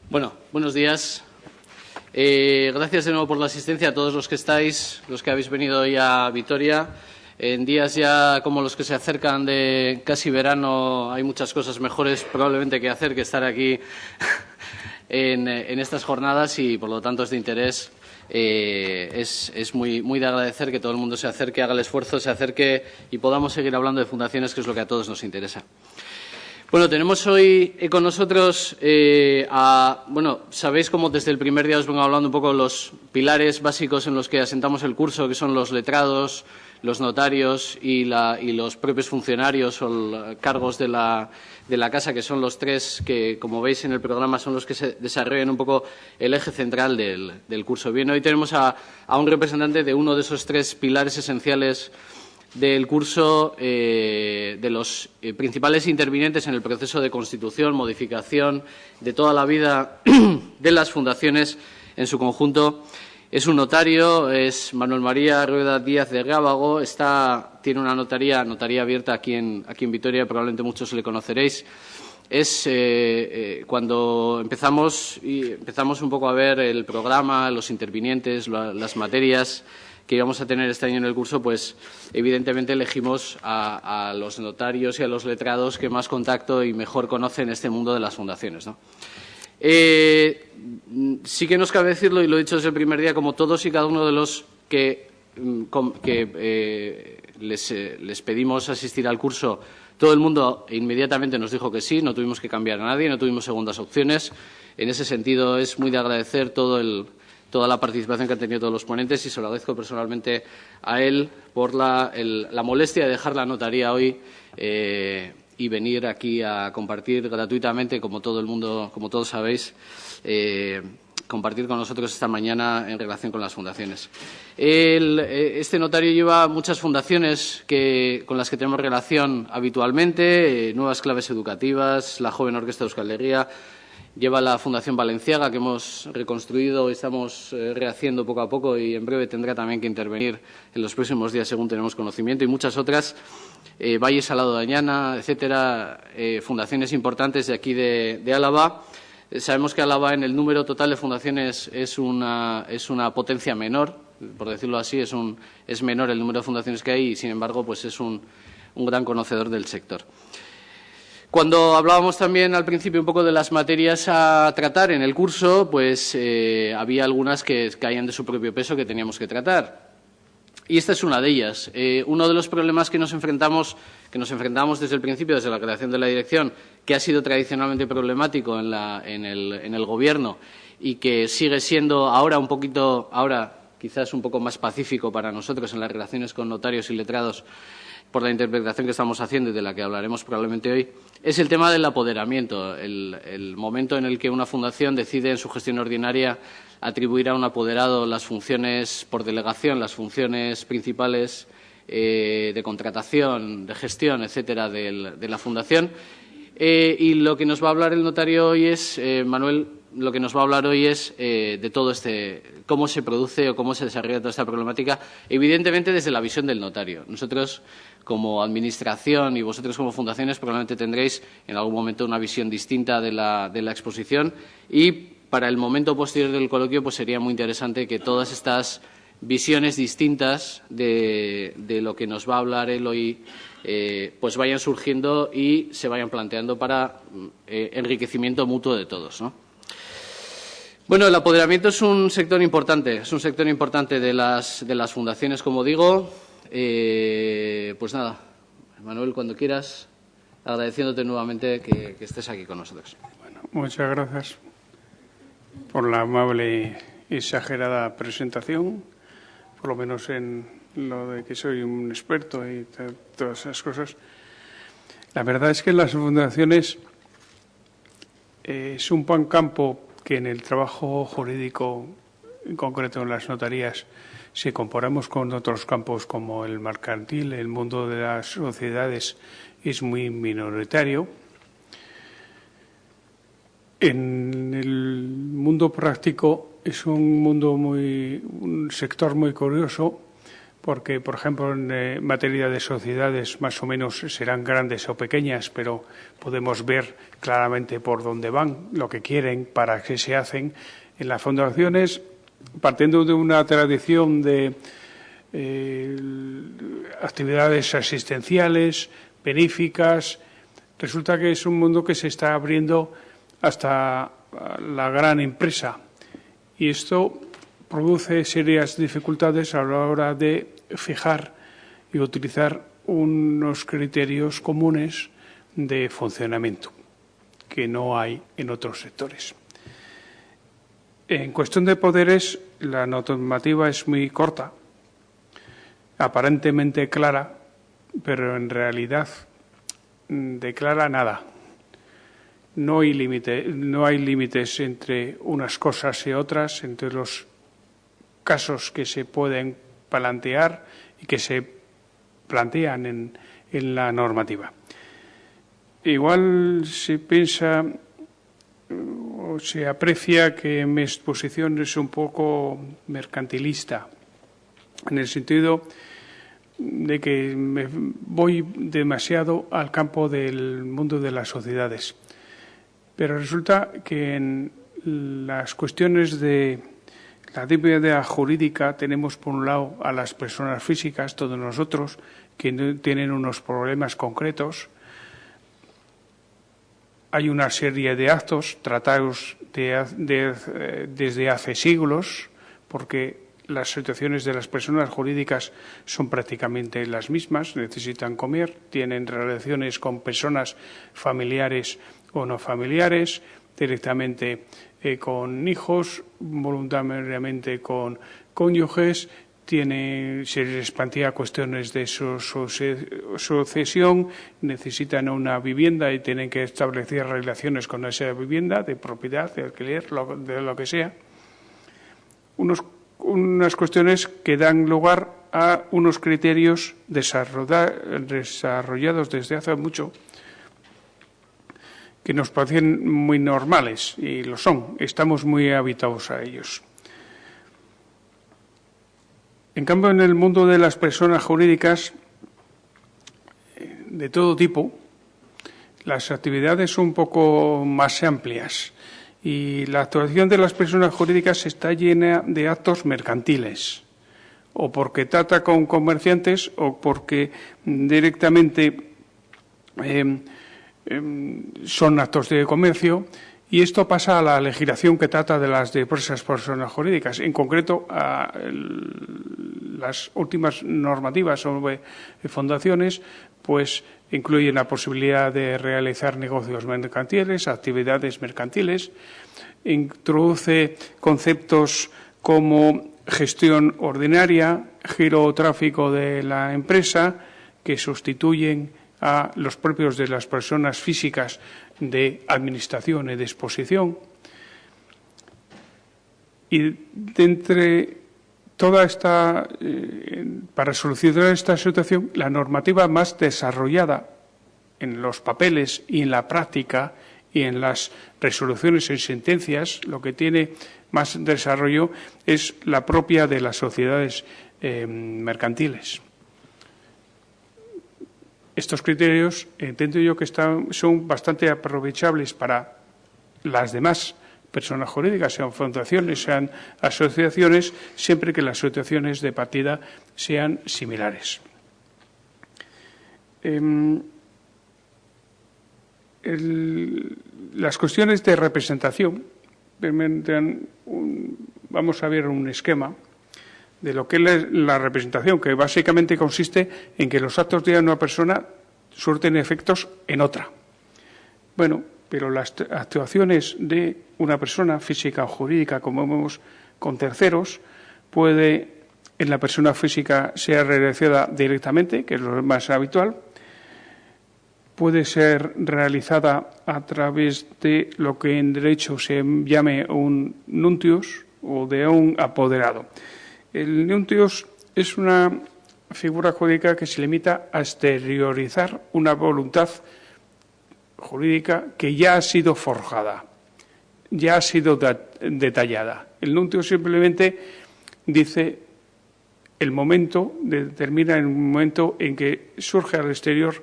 Bueno, buenos días. Gracias de nuevo por la asistencia a todos los que estáis, los que habéis venido hoy a Vitoria. En días ya como los que se acercan de casi verano hay muchas cosas mejores probablemente que hacer que estar aquí en estas jornadas y, por lo tanto, es de interés. Es muy de agradecer que todo el mundo se acerque, haga el esfuerzo, se acerque y podamos seguir hablando de fundaciones, que es lo que a todos nos interesa. Bueno, tenemos hoy con nosotros sabéis cómo desde el primer día os vengo hablando un poco de los pilares básicos en los que asentamos el curso, que son los letrados, los notarios y los propios funcionarios o cargos de la casa, que son los tres que, como veis en el programa, son los que se desarrollan un poco el eje central del curso. Bien, hoy tenemos a un representante de uno de esos tres pilares esenciales del curso, de los principales intervinientes en el proceso de constitución, modificación de toda la vida de las fundaciones en su conjunto. Es un notario, es Manuel María Rueda Díaz de Rábago, tiene una notaría abierta aquí en Vitoria, probablemente muchos le conoceréis. Cuando empezamos un poco a ver el programa, los intervinientes, las materias que íbamos a tener este año en el curso, pues evidentemente elegimos a los notarios y a los letrados que más contacto y mejor conocen este mundo de las fundaciones, ¿no? Sí que nos cabe decirlo, y lo he dicho desde el primer día, como todos y cada uno de los que les pedimos asistir al curso, todo el mundo inmediatamente nos dijo que sí, no tuvimos que cambiar a nadie, no tuvimos segundas opciones. En ese sentido, es muy de agradecer toda la participación que han tenido todos los ponentes, y se lo agradezco personalmente a él por la molestia de dejar la notaría hoy y venir aquí a compartir gratuitamente, como todo el mundo, como todos sabéis, compartir con nosotros esta mañana en relación con las fundaciones. Este notario lleva muchas fundaciones con las que tenemos relación habitualmente, Nuevas Claves Educativas, la Joven Orquesta de Euskal Herria. Lleva la Fundación Balenciaga, que hemos reconstruido y estamos rehaciendo poco a poco, y en breve tendrá también que intervenir en los próximos días, según tenemos conocimiento, y muchas otras, Valle Salado de Añana, etcétera, fundaciones importantes de aquí de Álava. Sabemos que Álava, en el número total de fundaciones, es una potencia menor, por decirlo así, es menor el número de fundaciones que hay, y, sin embargo, pues es un gran conocedor del sector. Cuando hablábamos también al principio un poco de las materias a tratar en el curso, pues había algunas que caían de su propio peso que teníamos que tratar. Y esta es una de ellas. Uno de los problemas que nos enfrentamos desde el principio, desde la creación de la dirección, que ha sido tradicionalmente problemático en el Gobierno y que sigue siendo ahora quizás un poco más pacífico para nosotros en las relaciones con notarios y letrados, por la interpretación que estamos haciendo y de la que hablaremos probablemente hoy, es el tema del apoderamiento, el momento en el que una fundación decide en su gestión ordinaria atribuir a un apoderado las funciones por delegación, las funciones principales de contratación, de gestión, etcétera, de la fundación. Y lo que nos va a hablar el notario hoy es, Manuel, lo que nos va a hablar hoy es de todo cómo se produce o cómo se desarrolla toda esta problemática, evidentemente desde la visión del notario. Nosotros, como Administración, y vosotros como fundaciones, probablemente tendréis en algún momento una visión distinta de la exposición, y para el momento posterior del coloquio pues sería muy interesante que todas estas visiones distintas de lo que nos va a hablar él hoy pues vayan surgiendo y se vayan planteando para enriquecimiento mutuo de todos, ¿no? Bueno, el apoderamiento es un sector importante, de las fundaciones, como digo. Pues nada, Manuel, cuando quieras, agradeciéndote nuevamente que estés aquí con nosotros. Bueno, muchas gracias por la amable y exagerada presentación, por lo menos en lo de que soy un experto y todas esas cosas. La verdad es que las fundaciones es un campo que en el trabajo jurídico, en concreto en las notarías, si comparamos con otros campos como el mercantil, el mundo de las sociedades es muy minoritario. En el mundo práctico es un sector muy curioso, porque, por ejemplo, en materia de sociedades más o menos serán grandes o pequeñas, pero podemos ver claramente por dónde van, lo que quieren, para qué se hacen. En las fundaciones, partiendo de una tradición de actividades asistenciales, benéficas, resulta que es un mundo que se está abriendo hasta la gran empresa. Y esto produce serias dificultades a la hora de fijar y utilizar unos criterios comunes de funcionamiento que no hay en otros sectores. En cuestión de poderes, la normativa es muy corta, aparentemente clara, pero en realidad declara nada. No hay límites entre unas cosas y otras, entre los casos que se pueden plantear y que se plantean en la normativa. Igual se piensa o se aprecia que mi exposición es un poco mercantilista, en el sentido de que me voy demasiado al campo del mundo de las sociedades. Pero resulta que en las cuestiones de la actividad jurídica tenemos, por un lado, a las personas físicas, todos nosotros, que tienen unos problemas concretos. Hay una serie de actos tratados desde hace siglos, porque las situaciones de las personas jurídicas son prácticamente las mismas, necesitan comer, tienen relaciones con personas familiares o no familiares, directamente con hijos, voluntariamente con cónyuges, se les plantea cuestiones de sucesión, necesitan una vivienda y tienen que establecer relaciones con esa vivienda, de propiedad, de alquiler, de lo que sea. Unas cuestiones que dan lugar a unos criterios desarrollados desde hace mucho, que nos parecen muy normales, y lo son, estamos muy habituados a ellos. En cambio, en el mundo de las personas jurídicas de todo tipo, las actividades son un poco más amplias y la actuación de las personas jurídicas está llena de actos mercantiles, o porque trata con comerciantes o porque directamente son actos de comercio, y esto pasa a la legislación que trata de las diversas personas jurídicas. En concreto, a las últimas normativas sobre fundaciones, pues incluyen la posibilidad de realizar negocios mercantiles, actividades mercantiles, introduce conceptos como gestión ordinaria, giro o tráfico de la empresa, que sustituyen a los propios de las personas físicas de administración y de exposición. Y entre toda esta, para solucionar esta situación, la normativa más desarrollada en los papeles y en la práctica y en las resoluciones y sentencias, lo que tiene más desarrollo es la propia de las sociedades mercantiles. Estos criterios, entiendo yo que son bastante aprovechables para las demás personas jurídicas, sean fundaciones, sean asociaciones, siempre que las situaciones de partida sean similares. Las cuestiones de representación, vamos a ver un esquema de lo que es la representación, que básicamente consiste en que los actos de una persona surten efectos en otra. Bueno, pero las actuaciones de una persona física o jurídica, como vemos con terceros, puede en la persona física ser realizada directamente, que es lo más habitual, puede ser realizada a través de lo que en derecho se llame un nuntius o de un apoderado. El nuntius es una figura jurídica que se limita a exteriorizar una voluntad jurídica que ya ha sido forjada, ya ha sido detallada. El nuntius simplemente dice determina el momento en que surge al exterior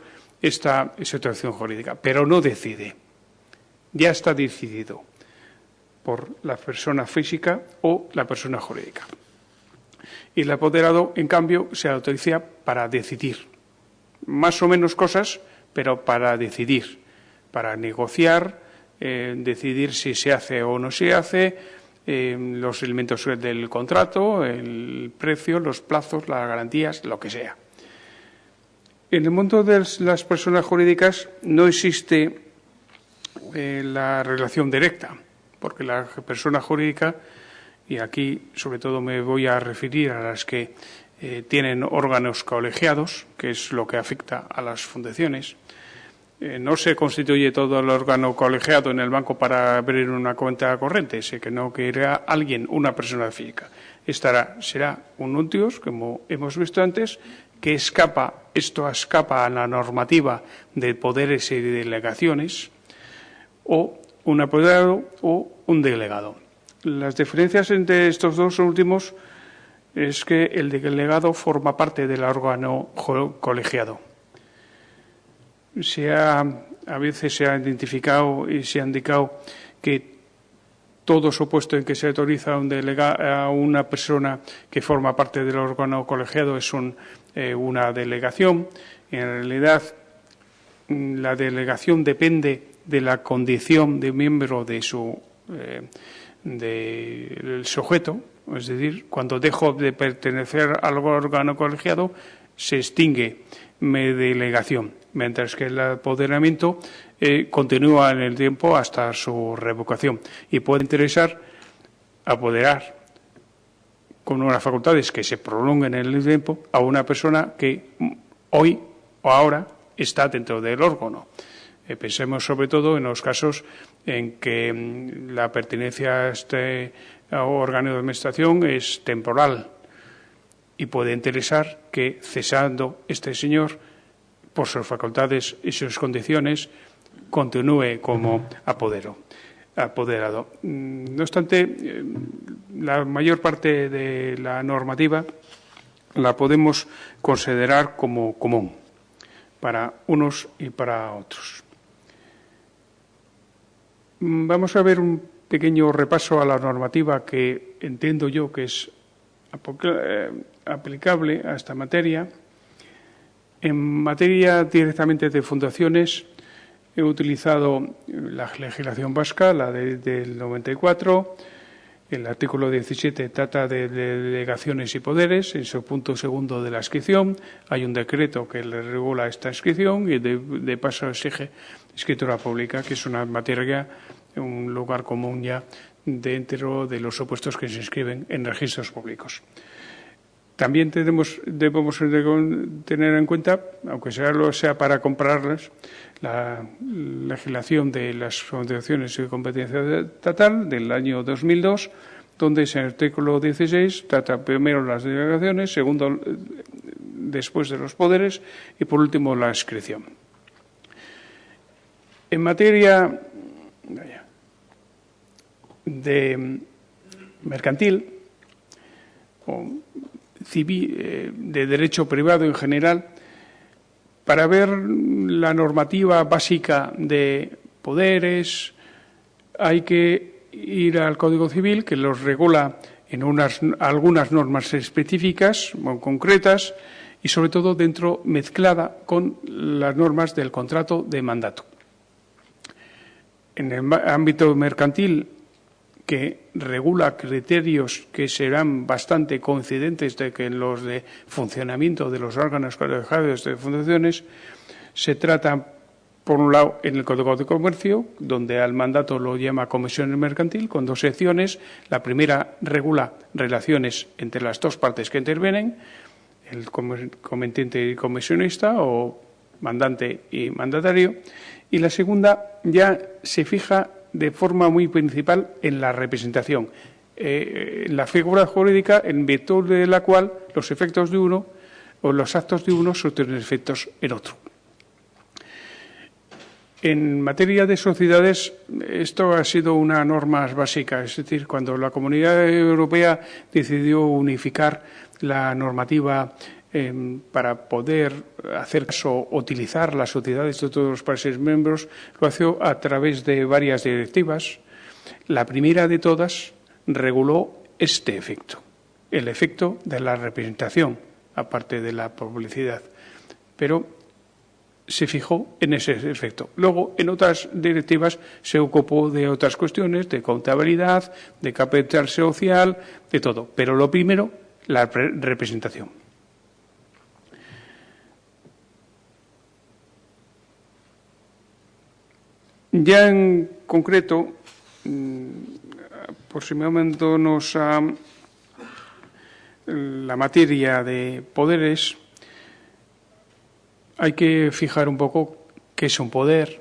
esta situación jurídica, pero no decide. Ya está decidido por la persona física o la persona jurídica. Y el apoderado, en cambio, se autoriza para decidir. Más o menos cosas, pero para decidir, para negociar, decidir si se hace o no se hace, los elementos del contrato, el precio, los plazos, las garantías, lo que sea. En el mundo de las personas jurídicas no existe la relación directa, porque la persona jurídica, y aquí sobre todo me voy a referir a las que tienen órganos colegiados, que es lo que afecta a las fundaciones. No se constituye todo el órgano colegiado en el banco para abrir una cuenta corriente, sé que no querrá alguien, una persona física. Será un nuntius, como hemos visto antes, que escapa a la normativa de poderes y delegaciones, o un apoderado o un delegado. Las diferencias entre estos dos últimos es que el delegado forma parte del órgano colegiado. A veces se ha identificado y se ha indicado que todo supuesto en que se autoriza a una persona que forma parte del órgano colegiado es una delegación. En realidad, la delegación depende de la condición de miembro del sujeto, es decir, cuando dejo de pertenecer al órgano colegiado se extingue mi delegación, mientras que el apoderamiento continúa en el tiempo hasta su revocación y puede interesar apoderar con unas facultades que se prolonguen en el tiempo a una persona que hoy o ahora está dentro del órgano. Pensemos sobre todo en los casos en que la pertenencia a este órgano de administración es temporal y puede interesar que, cesando este señor por sus facultades y sus condiciones, continúe como apoderado. No obstante, la mayor parte de la normativa la podemos considerar como común para unos y para otros. Vamos a ver un pequeño repaso a la normativa que entiendo yo que es aplicable a esta materia. En materia directamente de fundaciones, he utilizado la legislación vasca, la del 94. El artículo 17 trata de delegaciones y poderes. En su punto segundo de la inscripción hay un decreto que le regula esta inscripción y de paso exige escritura pública, que es una materia, un lugar común ya dentro de los supuestos que se inscriben en registros públicos. También debemos tener en cuenta, aunque sea para compararlas, la legislación de las fundaciones de competencia estatal del año 2002, donde en el artículo 16 trata primero las delegaciones, segundo después de los poderes y por último la inscripción. En materia de mercantil o civil, de derecho privado en general, para ver la normativa básica de poderes hay que ir al Código Civil, que los regula en algunas normas específicas o concretas y sobre todo mezclada con las normas del contrato de mandato. En el ámbito mercantil, que regula criterios que serán bastante coincidentes en los de funcionamiento de los órganos colegiados de fundaciones, se trata, por un lado, en el Código de Comercio, donde al mandato lo llama comisión mercantil, con dos secciones. La primera regula relaciones entre las dos partes que intervienen, el comitente y comisionista, o mandante y mandatario, y la segunda ya se fija de forma muy principal en la representación, la figura jurídica en virtud de la cual los efectos de uno o los actos de uno surten efectos en otro. En materia de sociedades, esto ha sido una norma básica, es decir, cuando la Comunidad Europea decidió unificar la normativa para poder hacer caso o utilizar las sociedades de todos los países miembros, lo hizo a través de varias directivas. La primera de todas reguló este efecto, el efecto de la representación, aparte de la publicidad, pero se fijó en ese efecto. Luego, en otras directivas se ocupó de otras cuestiones, de contabilidad, de capital social, de todo. Pero lo primero, la representación. Ya en concreto, aproximándonos a la materia de poderes, hay que fijar un poco qué es un poder,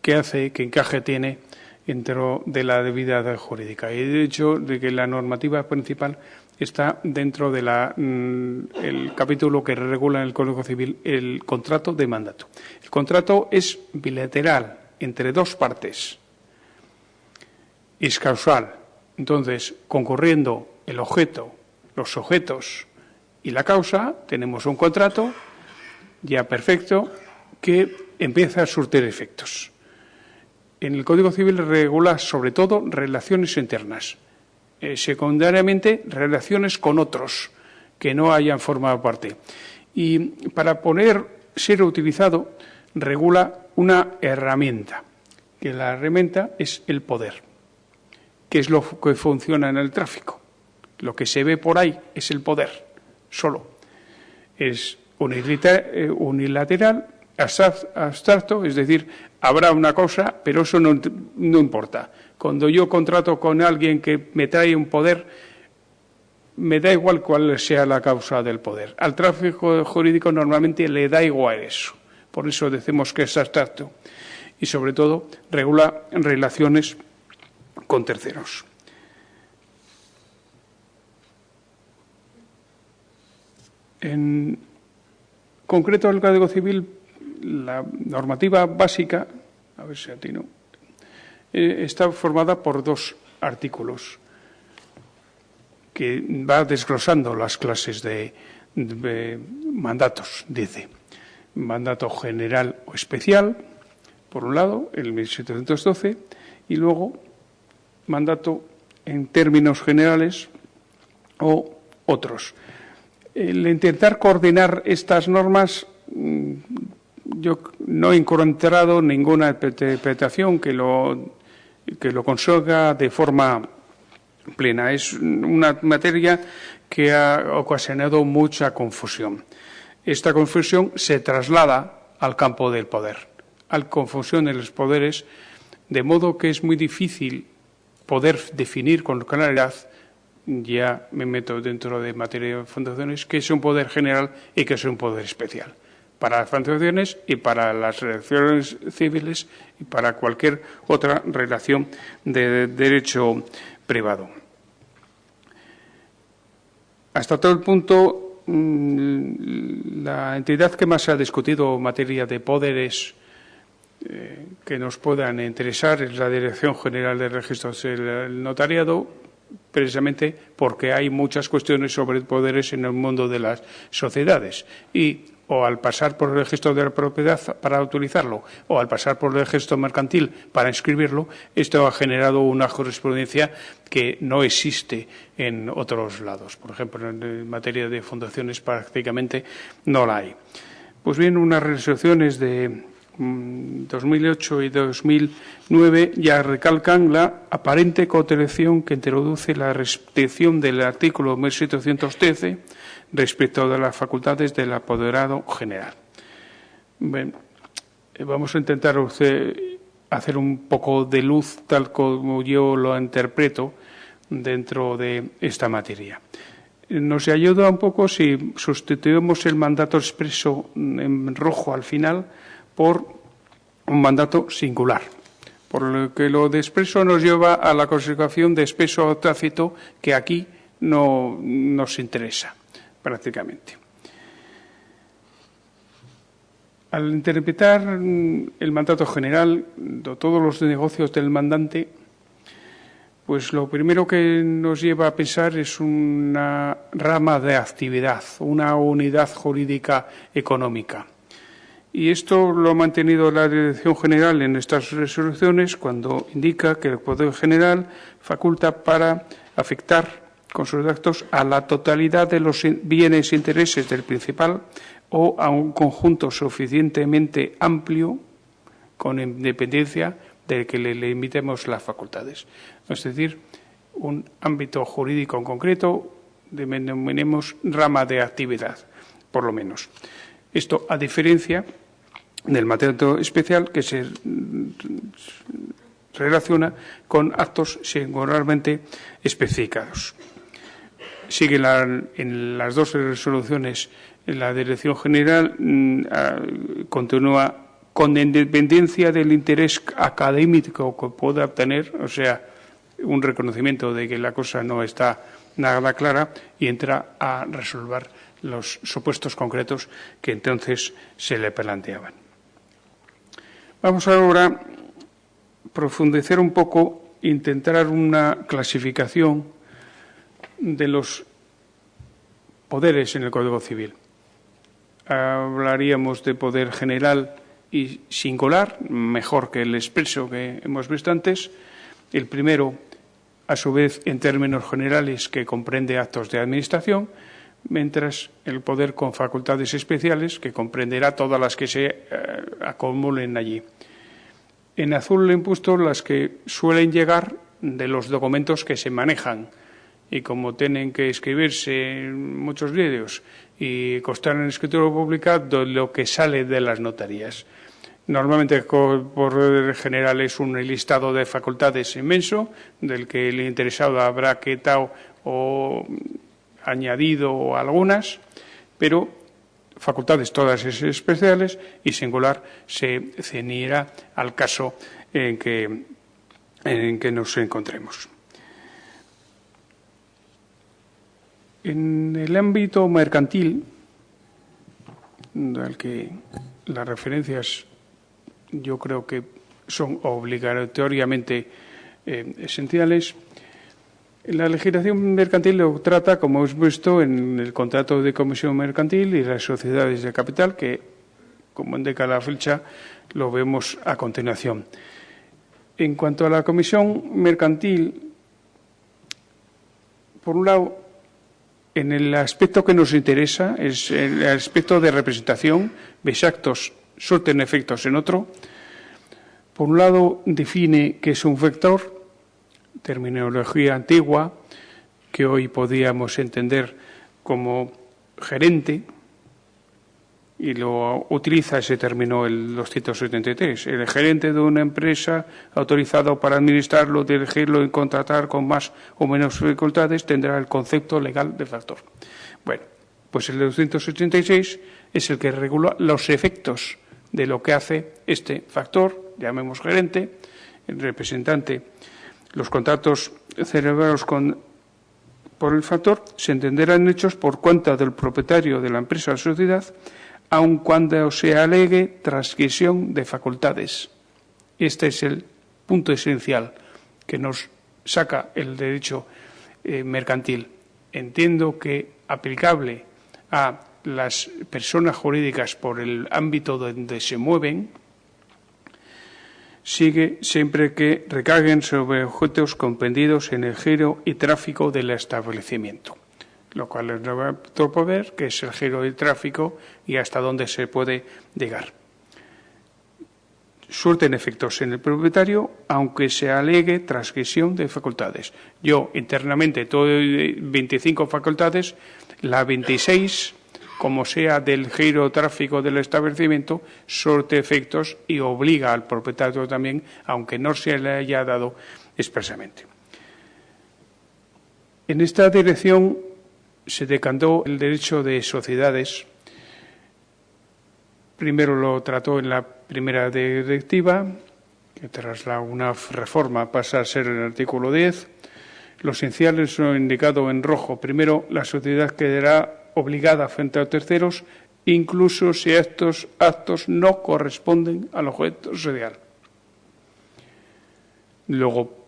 qué hace, qué encaje tiene dentro de la debilidad jurídica. Y de hecho, de que la normativa principal está dentro de el capítulo que regula en el Código Civil el contrato de mandato. El contrato es bilateral entre dos partes. Es causal. Entonces, concurriendo el objeto, los objetos y la causa, tenemos un contrato ya perfecto que empieza a surtir efectos. En el Código Civil regula sobre todo relaciones internas, secundariamente relaciones con otros que no hayan formado parte. Y para poder ser utilizado regula una herramienta, que la herramienta es el poder, que es lo que funciona en el tráfico. Lo que se ve por ahí es el poder, solo. Es unilateral, abstracto, es decir, habrá una cosa, pero eso no importa. Cuando yo contrato con alguien que me trae un poder, me da igual cuál sea la causa del poder. Al tráfico jurídico normalmente le da igual eso. Por eso decimos que es abstracto. Y sobre todo regula relaciones con terceros. En concreto, el Código Civil, la normativa básica, a ver si atino, está formada por dos artículos que va desglosando las clases de mandatos, dice. Mandato general o especial, por un lado, el 1712, y luego mandato en términos generales o otros. El intentar coordinar estas normas, yo no he encontrado ninguna interpretación que lo consiga de forma plena. Es una materia que ha ocasionado mucha confusión. Esta confusión se traslada al campo del poder, a la confusión de los poderes, de modo que es muy difícil poder definir con claridad. Ya me meto dentro de materia de fundaciones, que es un poder general y que es un poder especial. Para las fundaciones y para las relaciones civiles y para cualquier otra relación de derecho privado. Hasta todo el punto, la entidad que más ha discutido en materia de poderes que nos puedan interesar es la Dirección General de Registros del Notariado, precisamente porque hay muchas cuestiones sobre poderes en el mundo de las sociedades y o al pasar por el registro de la propiedad para utilizarlo o al pasar por el registro mercantil para inscribirlo, esto ha generado una jurisprudencia que no existe en otros lados. Por ejemplo, en materia de fundaciones prácticamente no la hay. Pues bien, unas resoluciones de 2008 y 2009 ya recalcan la aparente contradicción que introduce la restricción del artículo 1713 respecto de las facultades del apoderado general. Bien, vamos a intentar hacer un poco de luz tal como yo lo interpreto dentro de esta materia. Nos ayuda un poco si sustituimos el mandato expreso en rojo al final por un mandato singular, por lo que lo de expreso nos lleva a la consideración de expreso o tácito que aquí no nos interesa prácticamente. Al interpretar el mandato general de todos los negocios del mandante, pues lo primero que nos lleva a pensar es una rama de actividad, una unidad jurídica económica. Y esto lo ha mantenido la Dirección General en estas resoluciones cuando indica que el Poder General faculta para afectar con sus actos a la totalidad de los bienes e intereses del principal o a un conjunto suficientemente amplio con independencia de que le limitemos las facultades. Es decir, un ámbito jurídico en concreto, denominemos rama de actividad, por lo menos. Esto a diferencia del mandato especial que se relaciona con actos singularmente especificados. Sigue en las dos resoluciones la Dirección General continúa con independencia del interés académico que pueda obtener, o sea, un reconocimiento de que la cosa no está nada clara y entra a resolver los supuestos concretos que entonces se le planteaban. Vamos ahora a profundizar un poco, intentar una clasificación de los poderes en el Código Civil. Hablaríamos de poder general y singular, mejor que el expreso que hemos visto antes. El primero, a su vez, en términos generales, que comprende actos de administración, mientras el poder con facultades especiales, que comprenderá todas las que se acumulen allí. En azul le he puesto las que suelen llegar de los documentos que se manejan y como tienen que escribirse muchos vídeos y constar en escritura pública de lo que sale de las notarías. Normalmente, por general, es un listado de facultades inmenso, del que el interesado habrá quitado o añadido algunas, pero facultades todas especiales y singular se ceñirá al caso en que nos encontremos. En el ámbito mercantil, del que las referencias yo creo que son obligatoriamente esenciales, la legislación mercantil lo trata, como hemos visto, en el contrato de comisión mercantil y las sociedades de capital, que, como indica la fecha, lo vemos a continuación. En cuanto a la comisión mercantil, por un lado, en el aspecto que nos interesa, es el aspecto de representación, ves actos, surten efectos en otro. Por un lado, define qué es un vector, terminología antigua, que hoy podríamos entender como gerente, y lo utiliza ese término el 273. El gerente de una empresa autorizado para administrarlo, dirigirlo y contratar con más o menos dificultades tendrá el concepto legal de factor. Bueno, pues el 286 es el que regula los efectos de lo que hace este factor, llamemos gerente, el representante. Los contratos celebrados por el factor se entenderán hechos por cuenta del propietario de la empresa o sociedad, aun cuando se alegue transgresión de facultades. Este es el punto esencial que nos saca el derecho mercantil. Entiendo que aplicable a las personas jurídicas por el ámbito donde se mueven, sigue siempre que recaigan sobre objetos comprendidos en el giro y tráfico del establecimiento, lo cual es nuestro poder, que es el giro y tráfico y hasta dónde se puede llegar. Surten efectos en el propietario, aunque se alegue transgresión de facultades. Yo internamente doy 25 facultades, la 26, como sea del giro tráfico del establecimiento, surte efectos y obliga al propietario también, aunque no se le haya dado expresamente. En esta dirección se decantó el derecho de sociedades. Primero lo trató en la primera directiva, que tras una reforma pasa a ser el artículo 10. Los esenciales son indicados en rojo. Primero, la sociedad quedará obligada frente a terceros incluso si estos actos no corresponden al objeto social. Luego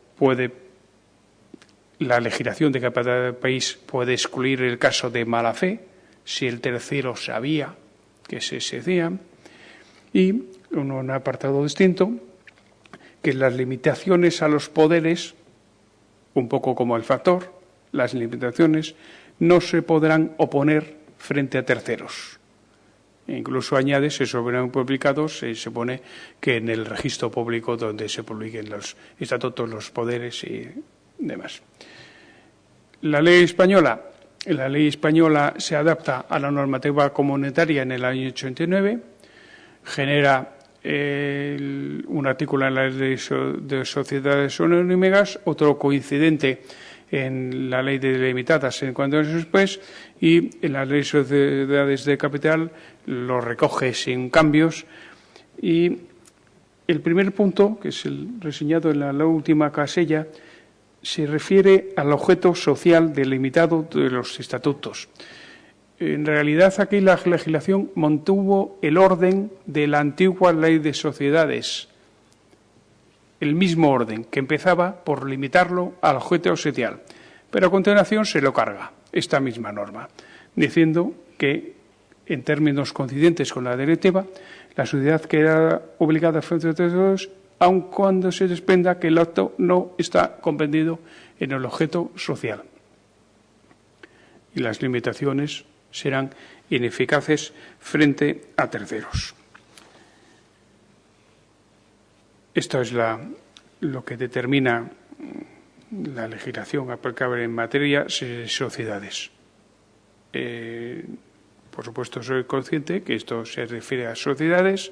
la legislación de cada país puede excluir el caso de mala fe, si el tercero sabía que se hacía, y un apartado distinto, que las limitaciones a los poderes, un poco como el factor, las limitaciones no se podrán oponer frente a terceros. Incluso añade, se sobran publicados, se pone que en el registro público donde se publiquen los estatutos, los poderes y demás. La ley española se adapta a la normativa comunitaria en el año 89, genera un artículo en la ley de sociedades anónimas, otro coincidente en la ley de limitadas en cuanto a eso después, y en la ley de sociedades de capital lo recoge sin cambios. Y el primer punto, que es el reseñado en la última casilla, se refiere al objeto social delimitado de los estatutos. En realidad, aquí la legislación mantuvo el orden de la antigua ley de sociedades, el mismo orden, que empezaba por limitarlo al objeto social, pero a continuación se lo carga esta misma norma, diciendo que, en términos coincidentes con la directiva, la sociedad queda obligada frente a todos, aun cuando se desprenda que el acto no está comprendido en el objeto social. Y las limitaciones serán ineficaces frente a terceros. Esto es lo que determina la legislación aplicable en materia de sociedades. Por supuesto, soy consciente que esto se refiere a sociedades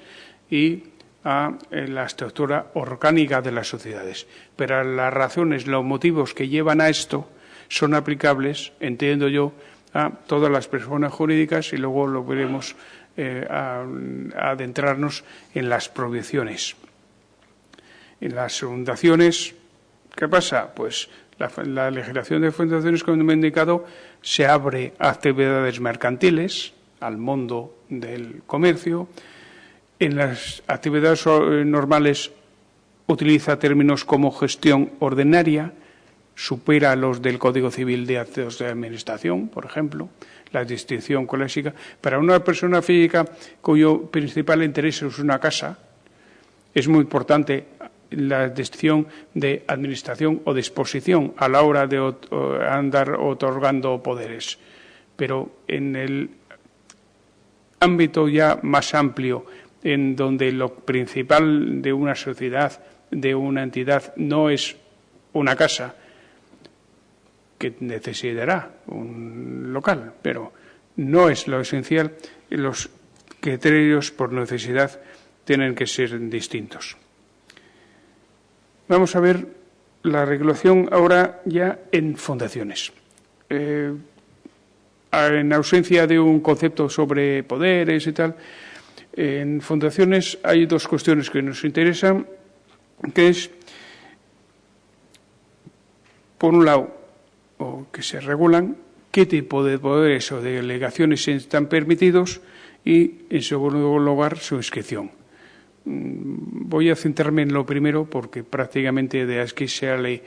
y a la estructura orgánica de las sociedades. Pero las razones, los motivos que llevan a esto son aplicables, entiendo yo, a todas las personas jurídicas, y luego lo veremos a adentrarnos en las prohibiciones. En las fundaciones, ¿qué pasa? Pues la legislación de fundaciones, como me he indicado, se abre a actividades mercantiles, al mundo del comercio. En las actividades normales utiliza términos como gestión ordinaria, supera los del Código Civil de actos de administración, por ejemplo, la distinción clásica. Para una persona física cuyo principal interés es una casa, es muy importante la distinción de administración o disposición a la hora de andar otorgando poderes. Pero en el ámbito ya más amplio, en donde lo principal de una sociedad, de una entidad, no es una casa, que necesitará un local, pero no es lo esencial. Los criterios por necesidad tienen que ser distintos. Vamos a ver la regulación ahora ya en fundaciones. En ausencia de un concepto sobre poderes y tal, en fundaciones hay dos cuestiones que nos interesan, que es, por un lado, o que se regulan qué tipo de poderes o de delegaciones están permitidos y, en segundo lugar, su inscripción. Voy a centrarme en lo primero porque prácticamente de aquí se han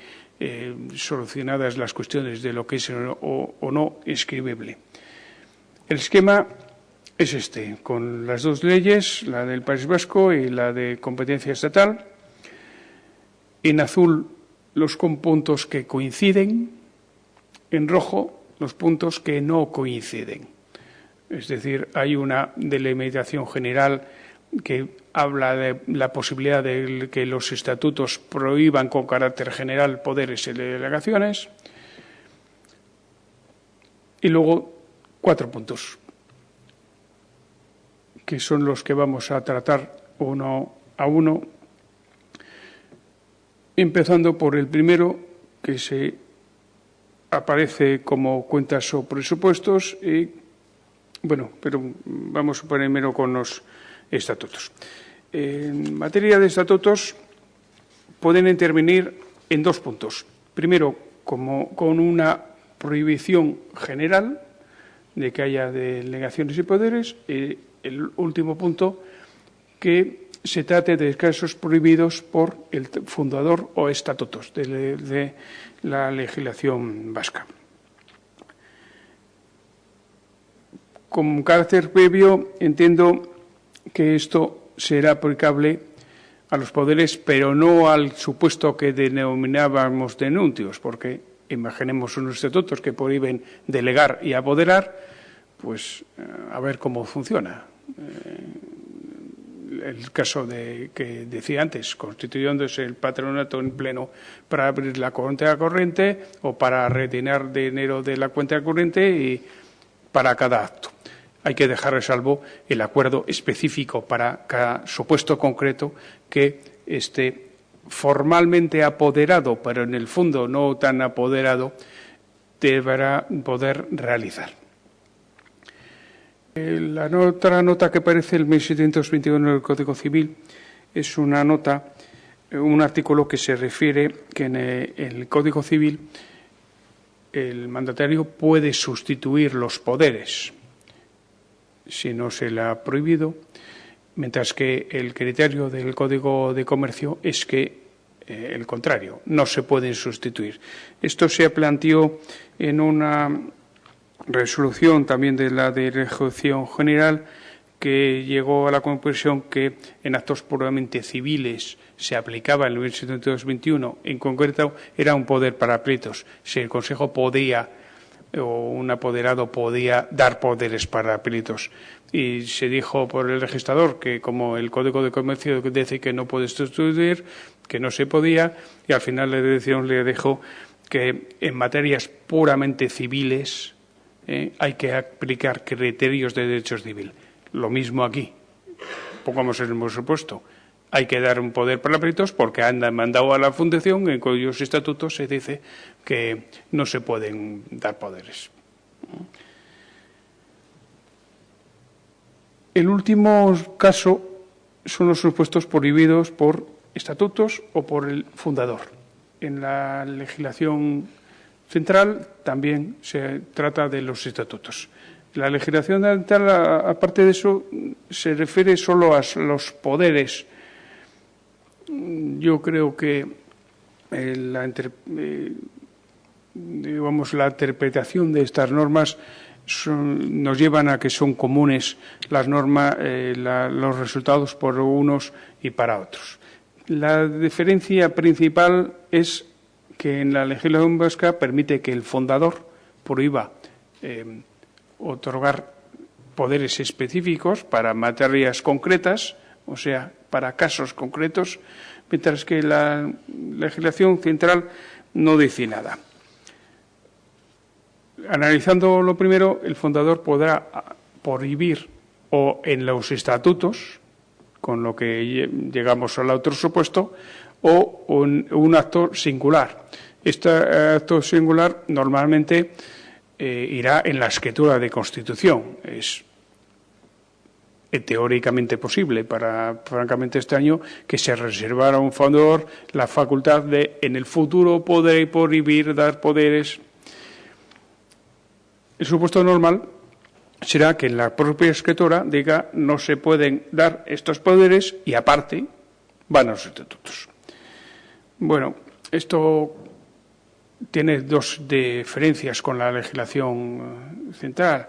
solucionadas las cuestiones de lo que es o no inscribible. El esquema es este, con las dos leyes, la del País Vasco y la de competencia estatal. En azul los puntos que coinciden, en rojo los puntos que no coinciden. Es decir, hay una delimitación general que habla de la posibilidad de que los estatutos prohíban con carácter general poderes y delegaciones. Y luego 4 puntos, que son los que vamos a tratar uno a uno, empezando por el primero, que se aparece como cuentas o presupuestos, y bueno, pero vamos primero con los estatutos. En materia de estatutos pueden intervenir en 2 puntos. Primero, como con una prohibición general de que haya delegaciones y poderes. Y el último punto, que se trate de casos prohibidos por el fundador o estatutos de la legislación vasca. Con carácter previo, entiendo que esto será aplicable a los poderes, pero no al supuesto que denominábamos de nuntios, porque imaginemos unos estatutos que prohíben delegar y apoderar, pues a ver cómo funciona. El caso que decía antes, constituyéndose el patronato en pleno para abrir la cuenta corriente o para retirar dinero de la cuenta corriente y para cada acto. Hay que dejar a salvo el acuerdo específico para cada supuesto concreto que esté formalmente apoderado, pero en el fondo no tan apoderado, deberá poder realizar. La otra nota que aparece en el 1721 del Código Civil es una nota, un artículo que se refiere que en el Código Civil el mandatario puede sustituir los poderes si no se le ha prohibido, mientras que el criterio del Código de Comercio es que el contrario, no se pueden sustituir. Esto se planteó en una resolución también de la Dirección General, que llegó a la conclusión que en actos puramente civiles se aplicaba el 1721, en concreto era un poder para pleitos. Si el Consejo podía o un apoderado podía dar poderes para pleitos. Y se dijo por el registrador que, como el Código de Comercio dice que no puede sustituir, que no se podía, y al final la dirección le dejó que en materias puramente civiles hay que aplicar criterios de derecho civil. Lo mismo aquí. Pongamos el mismo supuesto. Hay que dar un poder para pleitos porque han mandado a la Fundación en cuyos estatutos se dice que no se pueden dar poderes. El último caso son los supuestos prohibidos por estatutos o por el fundador. En la legislación central también se trata de los estatutos. La legislación central, aparte de eso, se refiere solo a los poderes. Yo creo que la interpretación de estas normas nos llevan a que son comunes las normas, los resultados por unos y para otros. La diferencia principal es que en la legislación vasca permite que el fundador prohíba otorgar poderes específicos para materias concretas, o sea, para casos concretos, mientras que la legislación central no dice nada. Analizando lo primero, el fundador podrá prohibir o en los estatutos, con lo que llegamos al otro supuesto, o un acto singular. Este acto singular normalmente irá en la escritura de Constitución. Es teóricamente posible, francamente extraño, que se reservara a un fundador la facultad de, en el futuro, poder prohibir dar poderes. El supuesto normal será que en la propia escritura diga no se pueden dar estos poderes y, aparte, van a los estatutos. Bueno, esto tiene dos diferencias con la legislación central.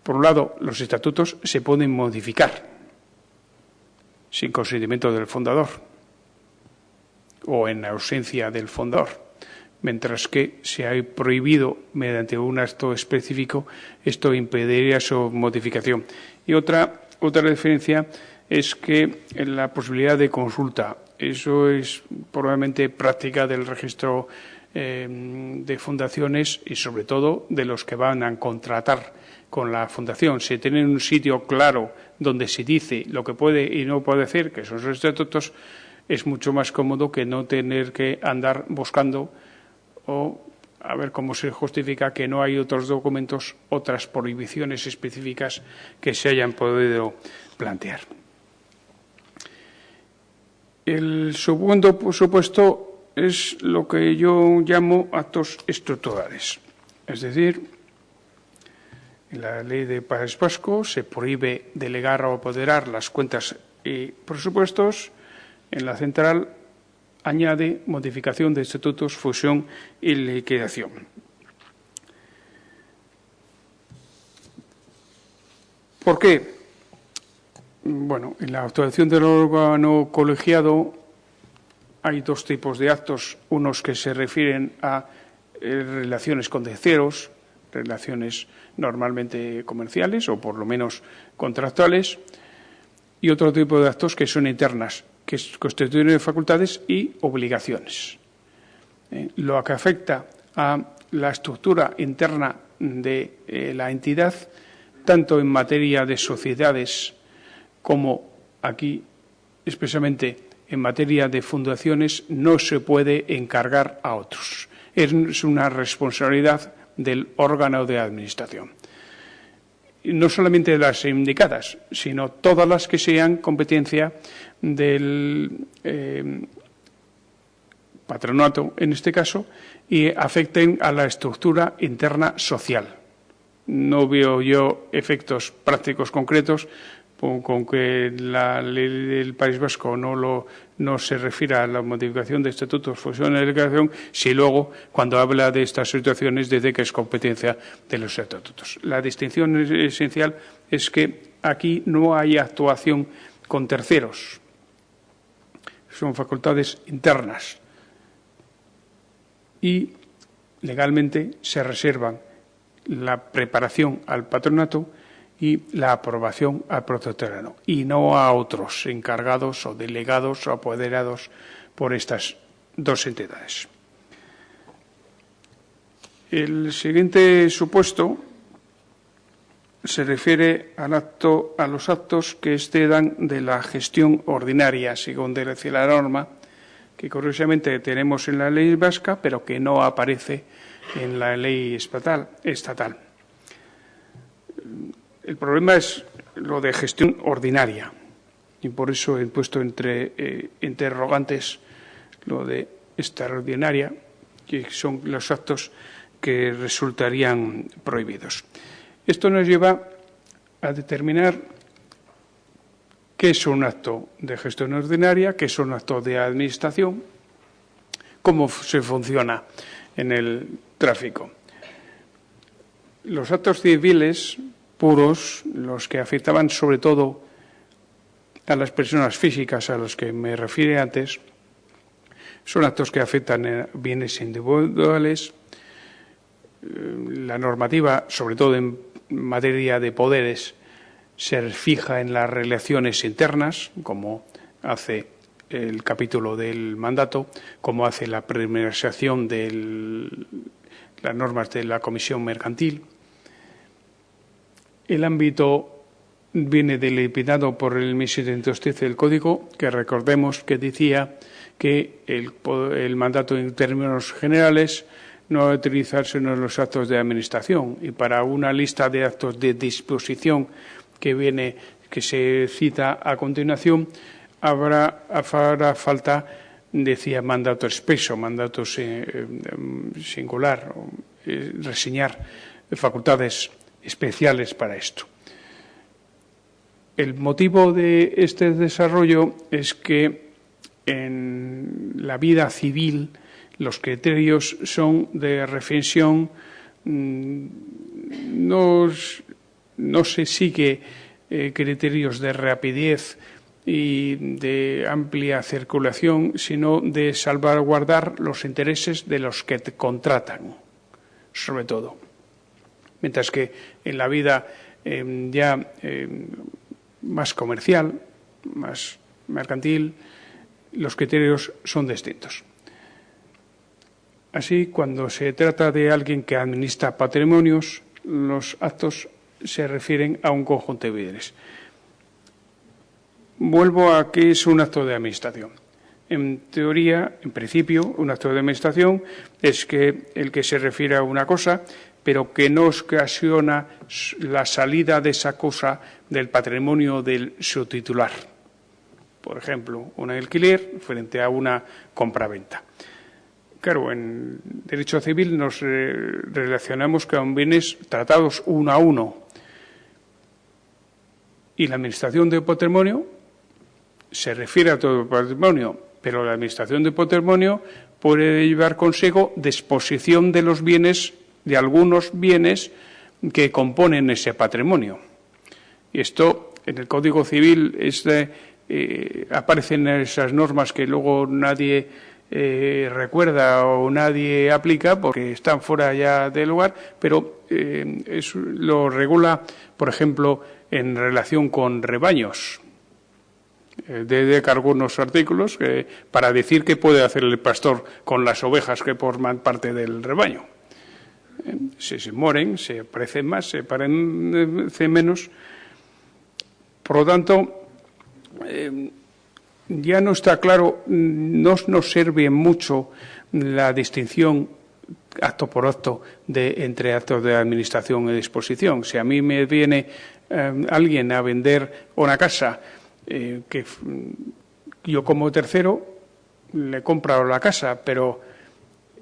Por un lado, los estatutos se pueden modificar sin consentimiento del fundador o en ausencia del fundador, mientras que si hay prohibido mediante un acto específico, esto impediría su modificación. Y otra diferencia es que en la posibilidad de consulta, eso es probablemente práctica del registro de fundaciones y sobre todo de los que van a contratar con la fundación. Si tienen un sitio claro donde se dice lo que puede y no puede hacer, que son sus estatutos, es mucho más cómodo que no tener que andar buscando o a ver cómo se justifica que no hay otros documentos, otras prohibiciones específicas que se hayan podido plantear. El segundo supuesto es lo que yo llamo actos estructurales, es decir, En la ley de País Vasco se prohíbe delegar o apoderar las cuentas y presupuestos. En la central añade modificación de estatutos, fusión y liquidación. ¿Por qué? Bueno, en la actuación del órgano colegiado hay dos tipos de actos, unos que se refieren a relaciones con terceros, relaciones normalmente comerciales o por lo menos contractuales, y otro tipo de actos que son internas, que constituyen facultades y obligaciones. Lo que afecta a la estructura interna de la entidad, tanto en materia de sociedades como aquí expresamente en materia de fundaciones, no se puede encargar a otros. Es una responsabilidad del órgano de administración. No solamente las indicadas, sino todas las que sean competencia del patronato, en este caso, y afecten a la estructura interna social. No veo yo efectos prácticos concretos con que la ley del País Vasco no se refiere a la modificación de estatutos, fusión y delegación, si luego, cuando habla de estas situaciones, dice que es competencia de los estatutos. La distinción esencial es que aquí no hay actuación con terceros. Son facultades internas y legalmente se reservan la preparación al patronato y la aprobación al protectorado, y no a otros encargados o delegados o apoderados por estas dos entidades. El siguiente supuesto se refiere a los actos que excedan de la gestión ordinaria, según dice la norma, que curiosamente tenemos en la ley vasca, pero que no aparece en la ley estatal. El problema es lo de gestión ordinaria, y por eso he puesto entre interrogantes lo de extraordinaria, que son los actos que resultarían prohibidos. Esto nos lleva a determinar qué es un acto de gestión ordinaria, qué es un acto de administración, cómo se funciona en el tráfico. Los actos civiles puros, los que afectaban sobre todo a las personas físicas a los que me refiero antes, son actos que afectan a bienes individuales. La normativa, sobre todo en materia de poderes, se fija en las relaciones internas, como hace el capítulo del mandato, como hace la premonización de las normas de la Comisión Mercantil. El ámbito viene delimitado por el 1713 del Código, que recordemos que decía que el mandato en términos generales no debe utilizarse en los actos de administración, y para una lista de actos de disposición que se cita a continuación, hará falta, decía, mandato expreso, mandato singular, reseñar facultades especiales para esto. El motivo de este desarrollo es que en la vida civil los criterios son de reflexión, no se sigue criterios de rapidez y de amplia circulación, sino de salvaguardar los intereses de los que te contratan, sobre todo. Mientras que en la vida más comercial, más mercantil, los criterios son distintos. Así, cuando se trata de alguien que administra patrimonios, los actos se refieren a un conjunto de bienes. Vuelvo a qué es un acto de administración. En teoría, en principio, un acto de administración es el que se refiere a una cosa, pero que no ocasiona la salida de esa cosa del patrimonio del su titular. Por ejemplo, un alquiler frente a una compraventa. claro, en derecho civil nos relacionamos con bienes tratados uno a uno. Y la administración de patrimonio se refiere a todo el patrimonio, pero la administración de patrimonio puede llevar consigo disposición de los bienes, de algunos bienes que componen ese patrimonio. Y esto en el Código Civil aparecen esas normas que luego nadie recuerda o nadie aplica porque están fuera ya del lugar, pero lo regula, por ejemplo, en relación con rebaños. Dedica algunos artículos para decir qué puede hacer el pastor con las ovejas que forman parte del rebaño. Si se mueren, se parecen más, se parecen menos. Por lo tanto, ya no está claro, no nos sirve mucho la distinción acto por acto entre actos de administración y disposición. Si a mí me viene alguien a vender una casa que yo como tercero le compro la casa, pero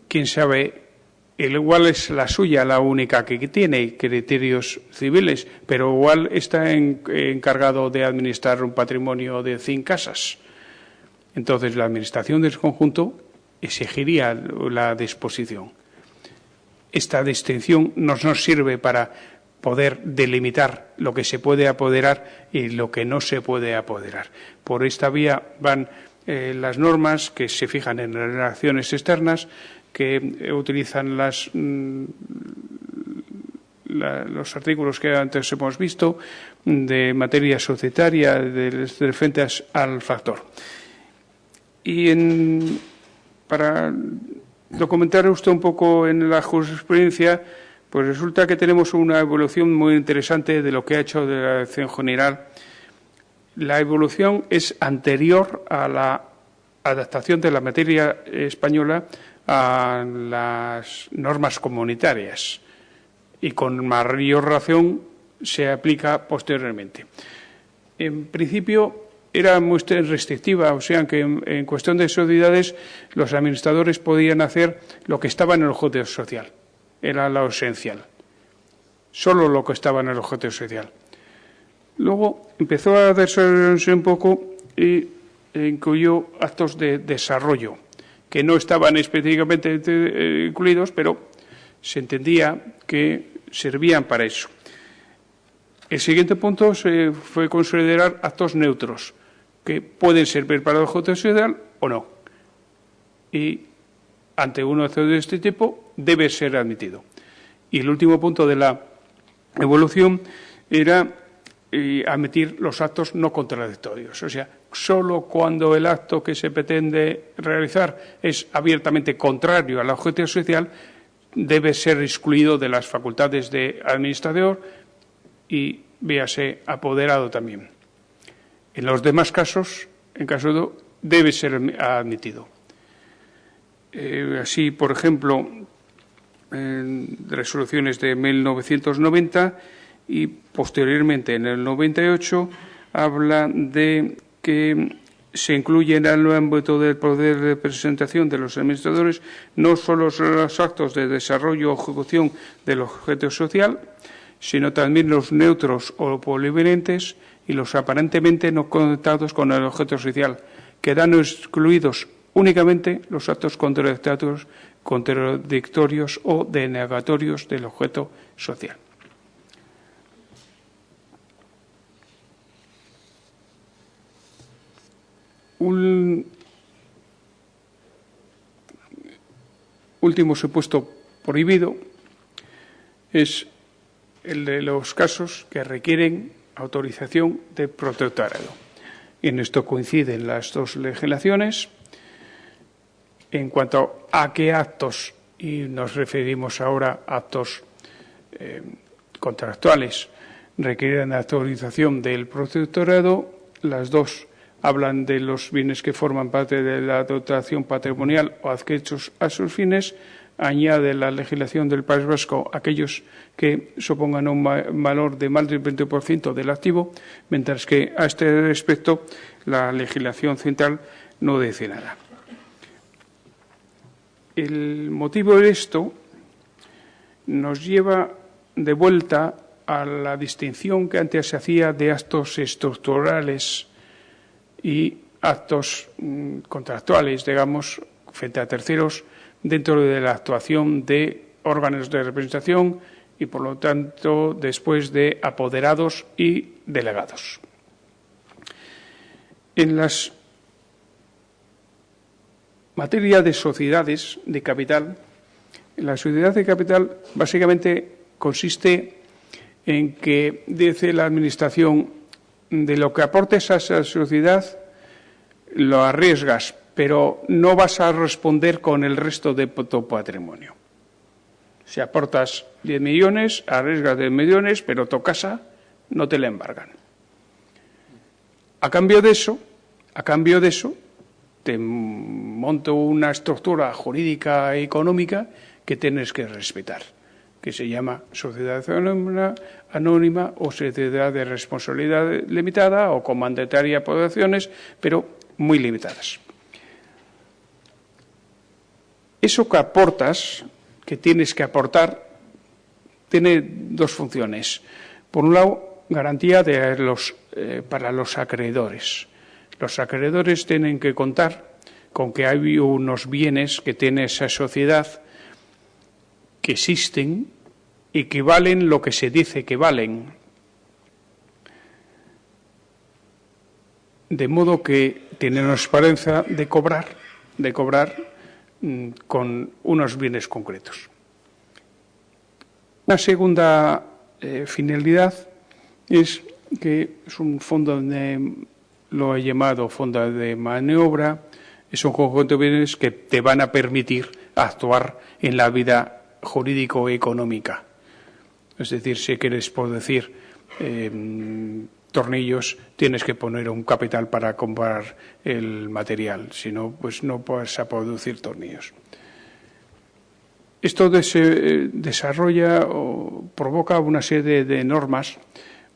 quién sabe, igual es la suya la única que tiene criterios civiles, pero igual está encargado de administrar un patrimonio de 100 casas. Entonces la administración del conjunto exigiría la disposición. Esta distinción nos sirve para poder delimitar lo que se puede apoderar y lo que no se puede apoderar. Por esta vía van las normas que se fijan en relaciones externas, que utilizan los artículos que antes hemos visto de materia societaria, referentes al factor. Y para documentar usted un poco en la jurisprudencia, pues resulta que tenemos una evolución muy interesante de lo que ha hecho de la Dirección General. La evolución es anterior a la adaptación de la materia española a las normas comunitarias y con mayor razón se aplica posteriormente. En principio era muy restrictiva, o sea que en cuestión de sociedades los administradores podían hacer lo que estaba en el objeto social. Era lo esencial, solo lo que estaba en el objeto social. Luego empezó a desarrollarse un poco y incluyó actos de desarrollo, que no estaban específicamente incluidos, pero se entendía que servían para eso. El siguiente punto fue considerar actos neutros, que pueden servir para el objeto social o no. Y ante un acto de este tipo debe ser admitido. Y el último punto de la evolución era admitir los actos no contradictorios. O sea, solo cuando el acto que se pretende realizar es abiertamente contrario al objeto social, debe ser excluido de las facultades de administrador y véase apoderado también. En los demás casos, en caso debe ser admitido. Así, por ejemplo, en resoluciones de 1990 y posteriormente en el 98 habla de que se incluye en el ámbito del poder de presentación de los administradores no solo los actos de desarrollo o ejecución del objeto social, sino también los neutros o polivalentes y los aparentemente no conectados con el objeto social. Quedan excluidos únicamente los actos contradictorios o denegatorios del objeto social. Un último supuesto prohibido es el de los casos que requieren autorización de protectorado. En esto coinciden las dos legislaciones. En cuanto a qué actos, y nos referimos ahora a actos contractuales, requieren autorización del protectorado, las dos hablan de los bienes que forman parte de la dotación patrimonial o adscritos a sus fines. Añade la legislación del País Vasco aquellos que supongan un valor de más del 20% del activo, mientras que a este respecto la legislación central no dice nada. el motivo de esto nos lleva de vuelta a la distinción que antes se hacía de actos estructurales y actos contractuales, digamos, frente a terceros, dentro de la actuación de órganos de representación y, por lo tanto, después de apoderados y delegados. En las materia de sociedades de capital, la sociedad de capital básicamente consiste en que dice la Administración, de lo que aportes a esa sociedad lo arriesgas, pero no vas a responder con el resto de tu patrimonio. Si aportas 10 millones, arriesgas 10 millones, pero tu casa no te la embargan. A cambio de eso, te monto una estructura jurídica y económica que tienes que respetar, que se llama sociedad anónima o sociedad de responsabilidad limitada o con mandataria por acciones, pero muy limitadas. Eso que aportas, que tienes que aportar, tiene dos funciones. Por un lado, garantía para los acreedores. Los acreedores tienen que contar con que hay unos bienes que tiene esa sociedad que existen y que valen lo que se dice que valen. De modo que tienen la esperanza de cobrar con unos bienes concretos. Una segunda finalidad es que es un fondo lo he llamado fondo de maniobra, es un conjunto de bienes que te van a permitir actuar en la vida jurídico-económica. Es decir, si quieres, por decir, tornillos, tienes que poner un capital para comprar el material, si no, pues no vas a producir tornillos. Esto desarrolla o provoca una serie de normas,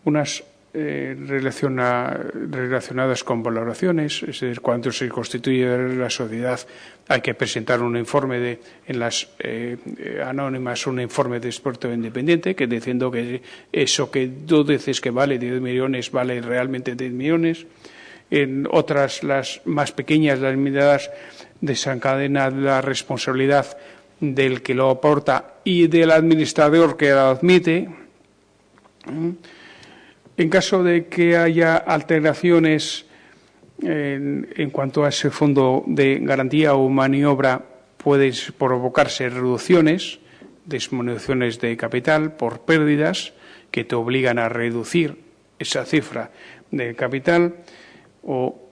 unas relacionadas con valoraciones, es decir, cuando se constituye la sociedad hay que presentar un informe en las anónimas, un informe de experto independiente que diciendo que eso que tú dices que vale 10 millones vale realmente 10 millones. En otras, las más pequeñas, las medidas, desencadena la responsabilidad del que lo aporta y del administrador que lo admite. En caso de que haya alteraciones en cuanto a ese fondo de garantía o maniobra, pueden provocarse reducciones, disminuciones de capital por pérdidas que te obligan a reducir esa cifra de capital o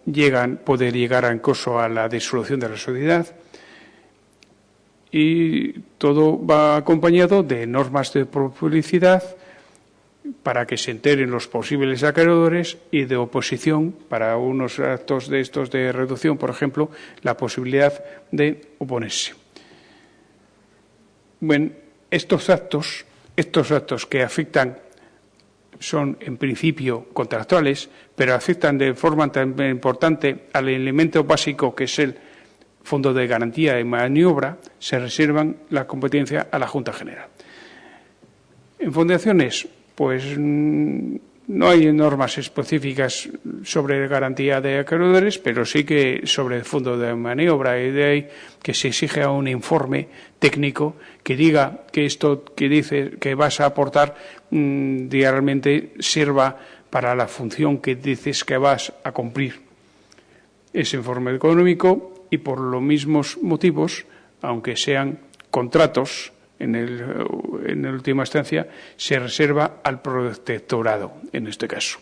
puede llegar incluso a la disolución de la sociedad. Y todo va acompañado de normas de publicidad para que se enteren los posibles acreedores y de oposición para unos actos de estos de reducción, por ejemplo, la posibilidad de oponerse. Bueno, estos actos que afectan son en principio contractuales, pero afectan de forma tan importante al elemento básico que es el fondo de garantía y maniobra, se reservan la competencia a la Junta General. En fundaciones, pues no hay normas específicas sobre garantía de acreedores, pero sí que sobre el fondo de maniobra, y de ahí que se exige un informe técnico que diga que esto que dice que vas a aportar realmente sirva para la función que dices que vas a cumplir. Ese informe económico, y por los mismos motivos, aunque sean contratos, en última instancia, se reserva al protectorado, en este caso.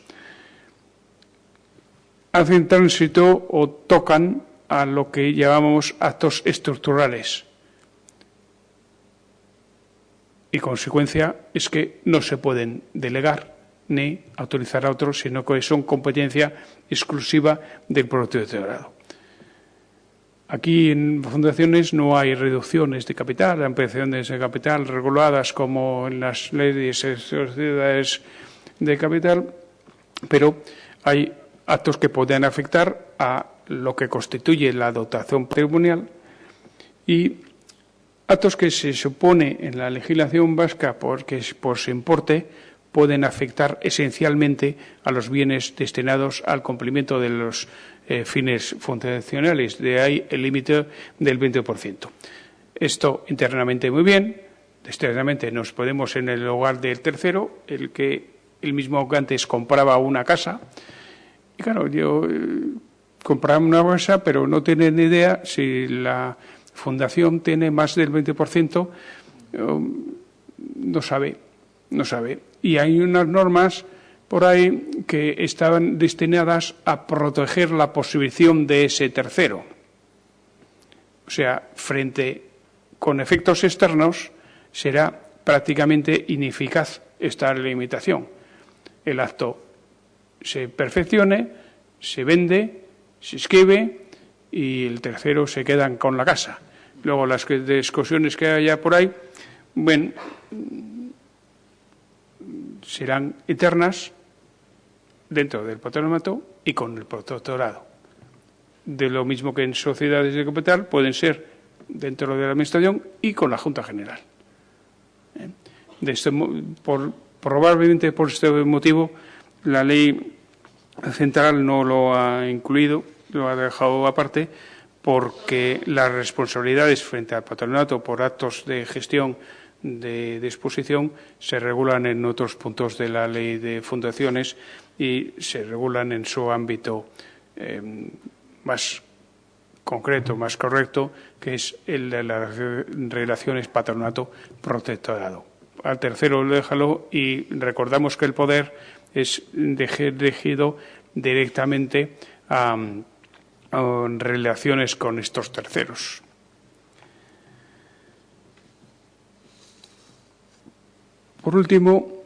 Hacen tránsito o tocan a lo que llamamos actos estructurales. Y consecuencia es que no se pueden delegar ni autorizar a otros, sino que son competencia exclusiva del protectorado. Aquí en fundaciones no hay reducciones de capital, ampliaciones de capital reguladas como en las leyes de sociedades de capital, pero hay actos que pueden afectar a lo que constituye la dotación patrimonial y actos que se supone en la legislación vasca porque por su importe pueden afectar esencialmente a los bienes destinados al cumplimiento de los fines fundacionales. De ahí el límite del 20%. Esto internamente muy bien. Externamente nos ponemos en el lugar del tercero, el mismo que antes compraba una casa. Y claro, yo compraba una casa, pero no tiene ni idea si la fundación tiene más del 20%, no sabe. Y hay unas normas por ahí que estaban destinadas a proteger la posición de ese tercero. O sea, con efectos externos, será prácticamente ineficaz esta limitación. El acto se perfeccione, se vende, se escribe y el tercero se quedan con la casa. Luego las discusiones que haya por ahí, bueno, serán eternas dentro del patronato y con el protectorado. De lo mismo que en sociedades de capital pueden ser dentro de la Administración y con la Junta General. Probablemente por este motivo la ley central no lo ha incluido, lo ha dejado aparte, porque las responsabilidades frente al patronato por actos de gestión de disposición se regulan en otros puntos de la ley de fundaciones y se regulan en su ámbito más concreto, más correcto, que es el de las relaciones patronato-protectorado. Al tercero déjalo y recordamos que el poder es dirigido directamente a relaciones con estos terceros. Por último,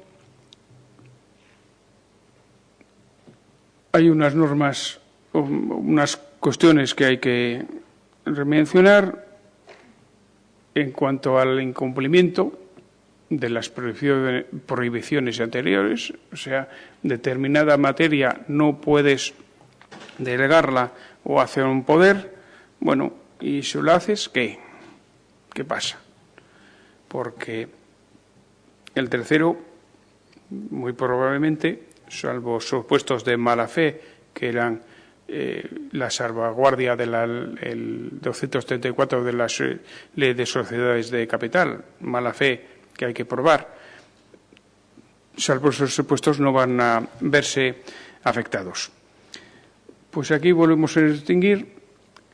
hay unas normas, unas cuestiones que hay que mencionar en cuanto al incumplimiento de las prohibiciones anteriores. O sea, determinada materia no puedes delegarla o hacer un poder. Bueno, y si lo haces, ¿qué pasa? Porque el tercero, muy probablemente, salvo supuestos de mala fe, que eran la salvaguardia del 234 de la Ley de Sociedades de Capital, mala fe que hay que probar, salvo esos supuestos no van a verse afectados. Pues aquí volvemos a distinguir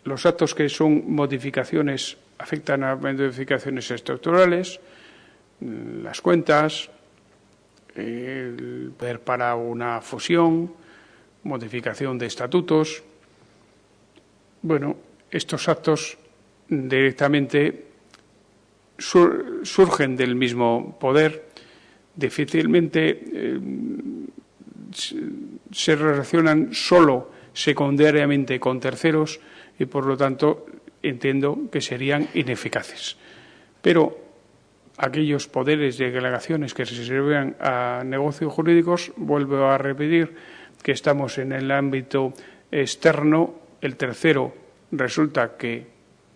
los actos que son modificaciones, afectan a modificaciones estructurales, las cuentas, el poder para una fusión, modificación de estatutos. Bueno, estos actos directamente surgen del mismo poder, difícilmente se relacionan solo secundariamente con terceros y, por lo tanto, entiendo que serían ineficaces. Pero aquellos poderes de delegaciones que se sirven a negocios jurídicos, vuelvo a repetir que estamos en el ámbito externo, el tercero resulta que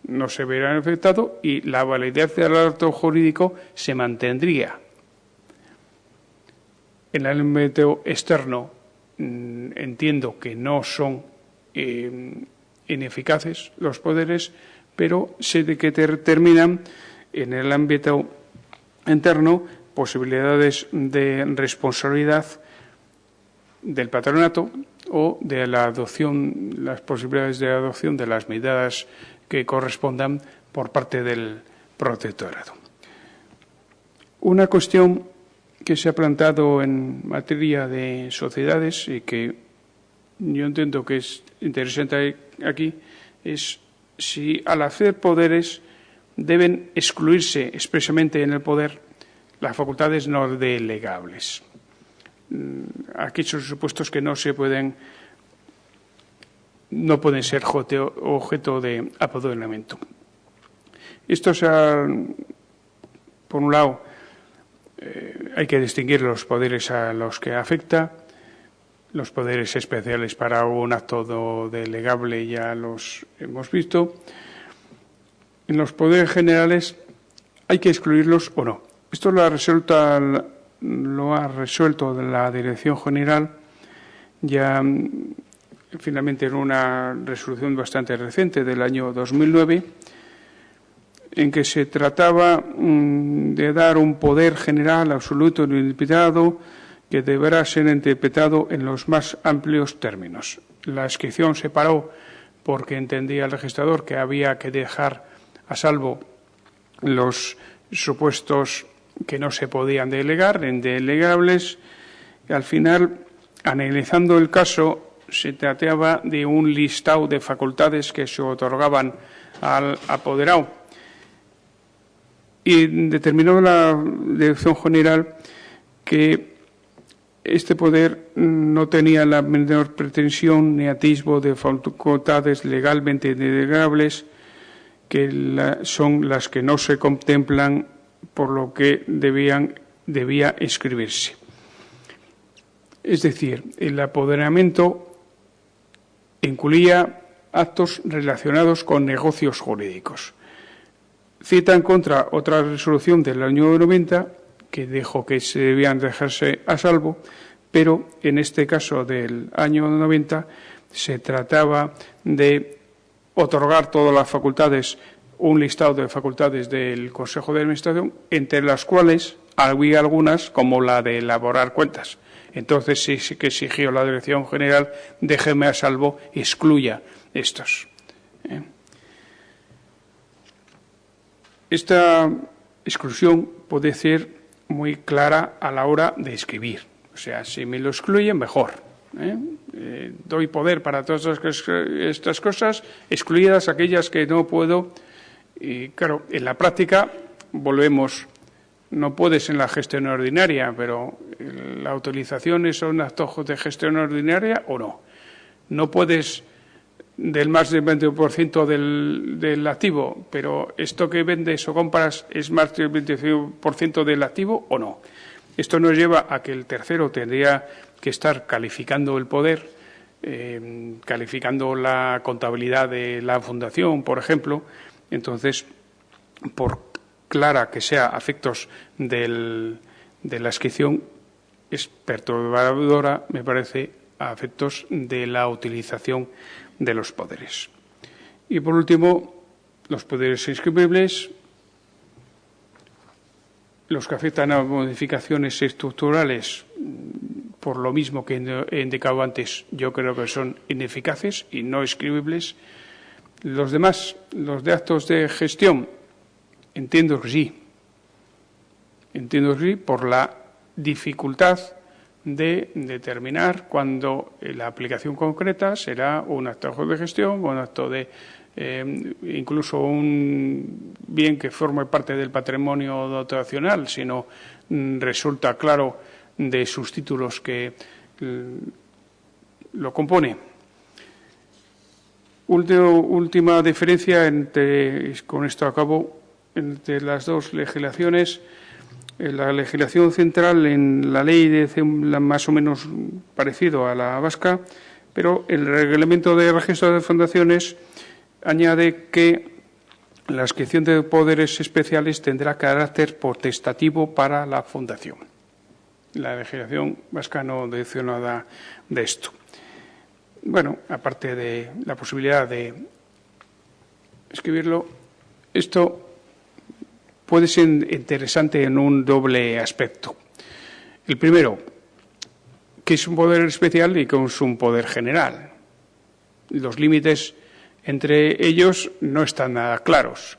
no se verá afectado y la validez del acto jurídico se mantendría. En el ámbito externo entiendo que no son ineficaces los poderes, pero sé de que terminan en el ámbito interno posibilidades de responsabilidad del patronato o de la adopción, las posibilidades de adopción de las medidas que correspondan por parte del protectorado. Una cuestión que se ha planteado en materia de sociedades y que yo entiendo que es interesante aquí es si al hacer poderes deben excluirse expresamente en el poder las facultades no delegables. Aquí son supuestos que no pueden ser objeto de apoderamiento. Esto por un lado, hay que distinguir los poderes a los que afecta. Los poderes especiales para un acto delegable ya los hemos visto. En los poderes generales ¿hay que excluirlos o no? Esto lo ha resuelto la Dirección General ya finalmente en una resolución bastante reciente del año 2009, en que se trataba de dar un poder general absoluto e ilimitado que deberá ser interpretado en los más amplios términos. La adscripción se paró porque entendía el registrador que había que dejar a salvo los supuestos que no se podían delegar, indelegables, y al final, analizando el caso, se trataba de un listado de facultades que se otorgaban al apoderado. Y determinó la Dirección General que este poder no tenía la menor pretensión ni atisbo de facultades legalmente delegables, que son las que no se contemplan por lo que debía inscribirse. Es decir, el apoderamiento incluía actos relacionados con negocios jurídicos. Cita en contra otra resolución del año 90 que dijo que se debían dejarse a salvo, pero en este caso del año 90 se trataba de otorgar todas las facultades, un listado de facultades del Consejo de Administración, entre las cuales había algunas como la de elaborar cuentas. Entonces sí que exigió la Dirección General, déjeme a salvo, excluya estos. Esta exclusión puede ser muy clara a la hora de escribir. O sea, si me lo excluyen, mejor. Doy poder para todas estas cosas, excluidas aquellas que no puedo. Y claro, en la práctica volvemos, no puedes en la gestión ordinaria, pero la utilización son actos de gestión ordinaria o no. No puedes del más del 20% del activo, pero esto que vendes o compras es más del 25% del activo o no. Esto nos lleva a que el tercero tendría que estar calificando el poder, calificando la contabilidad de la fundación, por ejemplo. Entonces, por clara que sea a efectos de la adscripción, es perturbadora, me parece, a efectos de la utilización de los poderes. Y por último, los poderes inscribibles, los que afectan a modificaciones estructurales, por lo mismo que he indicado antes, yo creo que son ineficaces y no inscribibles. Los demás, los de actos de gestión, entiendo que sí. Entiendo que sí por la dificultad de determinar cuándo la aplicación concreta será un acto de gestión o un acto de incluso un bien que forme parte del patrimonio dotacional, si no resulta claro de sus títulos que lo compone. Última diferencia con esto acabo, entre las dos legislaciones. La legislación central en la ley de más o menos parecido a la vasca, pero el reglamento de registro de fundaciones añade que la adscripción de poderes especiales tendrá carácter potestativo para la fundación. La legislación vasca no dice nada de esto. Bueno, aparte de la posibilidad de escribirlo, esto puede ser interesante en un doble aspecto. El primero, que es un poder especial y que es un poder general. Los límites entre ellos no están nada claros.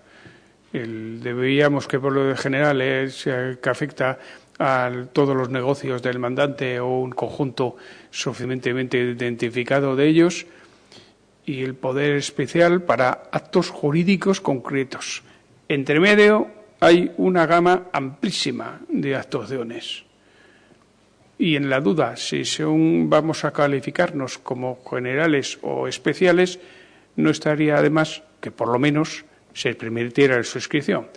Deberíamos que por lo general que afecta a todos los negocios del mandante o un conjunto suficientemente identificado de ellos, y el poder especial para actos jurídicos concretos. Entre medio hay una gama amplísima de actuaciones. Y en la duda, si vamos a calificarnos como generales o especiales, no estaría además que por lo menos se permitiera su inscripción,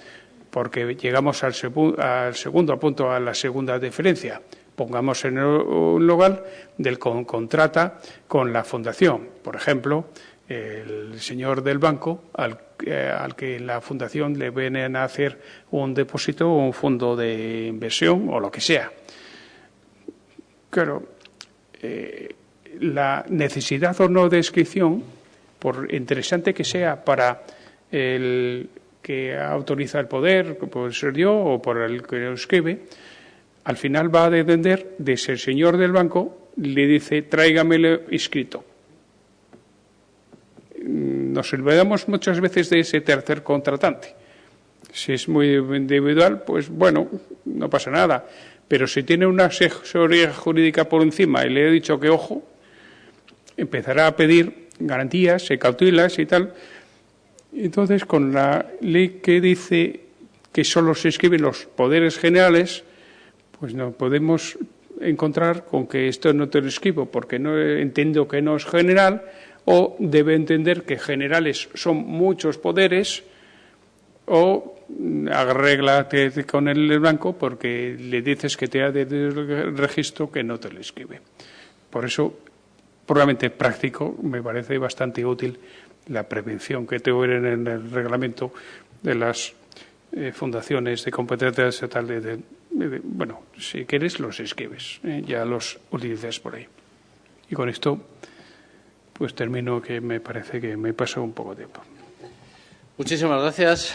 porque llegamos al segundo punto, a la segunda diferencia. Pongamos en un lugar del contrata con la fundación. Por ejemplo, el señor del banco al que la fundación le vienen a hacer un depósito o un fondo de inversión o lo que sea. Claro, la necesidad o no de inscripción, por interesante que sea para el que autoriza el poder, que puede ser yo o por el que lo escribe, al final va a depender de si el señor del banco le dice tráigamelo inscrito. Nos olvidamos muchas veces de ese tercer contratante. Si es muy individual, pues bueno, no pasa nada. Pero si tiene una asesoría jurídica por encima y le he dicho que ojo, empezará a pedir garantías, cautelas y tal. Entonces, con la ley que dice que solo se escriben los poderes generales, pues no podemos encontrar con que esto no te lo escribo porque no entiendo que no es general, o debe entender que generales son muchos poderes, o arréglate con el banco porque le dices que te ha de registro que no te lo escribe. Por eso, probablemente práctico, me parece bastante útil la prevención que te en el reglamento de las fundaciones de competencia estatal. Bueno, si quieres los escribes, ya los utilizas por ahí. Y con esto, pues termino, que me parece que me pasó un poco de tiempo. Muchísimas gracias.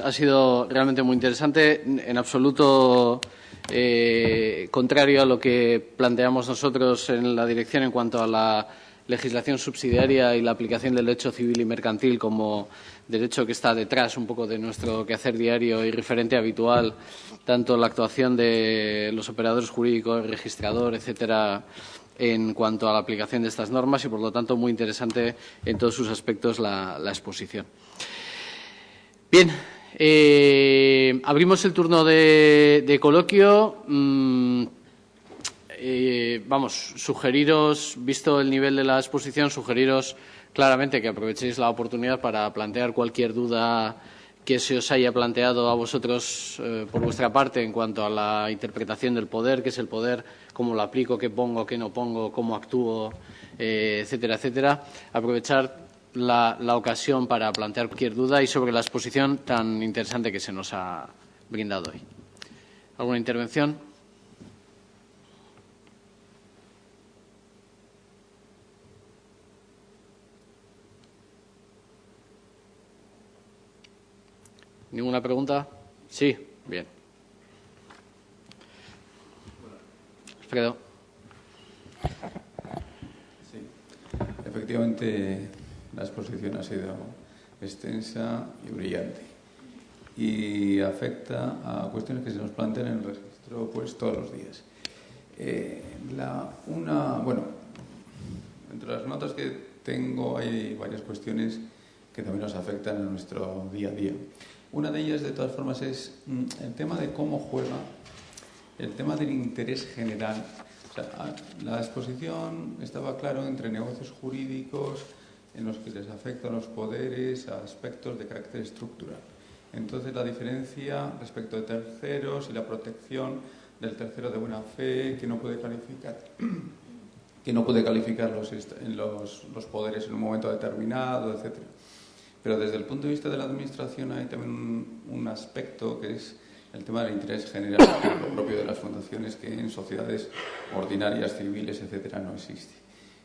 Ha sido realmente muy interesante. En absoluto contrario a lo que planteamos nosotros en la dirección en cuanto a la legislación subsidiaria y la aplicación del derecho civil y mercantil como derecho que está detrás un poco de nuestro quehacer diario y referente habitual, tanto la actuación de los operadores jurídicos, el registrador, etcétera, en cuanto a la aplicación de estas normas y, por lo tanto, muy interesante en todos sus aspectos la exposición. Bien, abrimos el turno de coloquio. Sugeriros, visto el nivel de la exposición, sugeriros claramente que aprovechéis la oportunidad para plantear cualquier duda que se os haya planteado a vosotros por vuestra parte en cuanto a la interpretación del poder, qué es el poder, cómo lo aplico, qué pongo, qué no pongo, cómo actúo, etcétera, etcétera. Aprovechar la ocasión para plantear cualquier duda y sobre la exposición tan interesante que se nos ha brindado hoy. ¿Alguna intervención? ¿Ninguna pregunta? Sí, bien. Alfredo. Sí, efectivamente la exposición ha sido extensa y brillante y afecta a cuestiones que se nos plantean en el registro pues todos los días. Entre las notas que tengo hay varias cuestiones que también nos afectan a nuestro día a día. Una de ellas, de todas formas, es el tema de cómo juega el tema del interés general. O sea, la exposición estaba claro entre negocios jurídicos en los que les afectan los poderes a aspectos de carácter estructural. Entonces, la diferencia respecto de terceros y la protección del tercero de buena fe que no puede calificar los poderes en un momento determinado, etcétera. Pero desde el punto de vista de la Administración hay también un aspecto que es el tema del interés general, lo propio de las fundaciones, que en sociedades ordinarias, civiles, etcétera, no existe.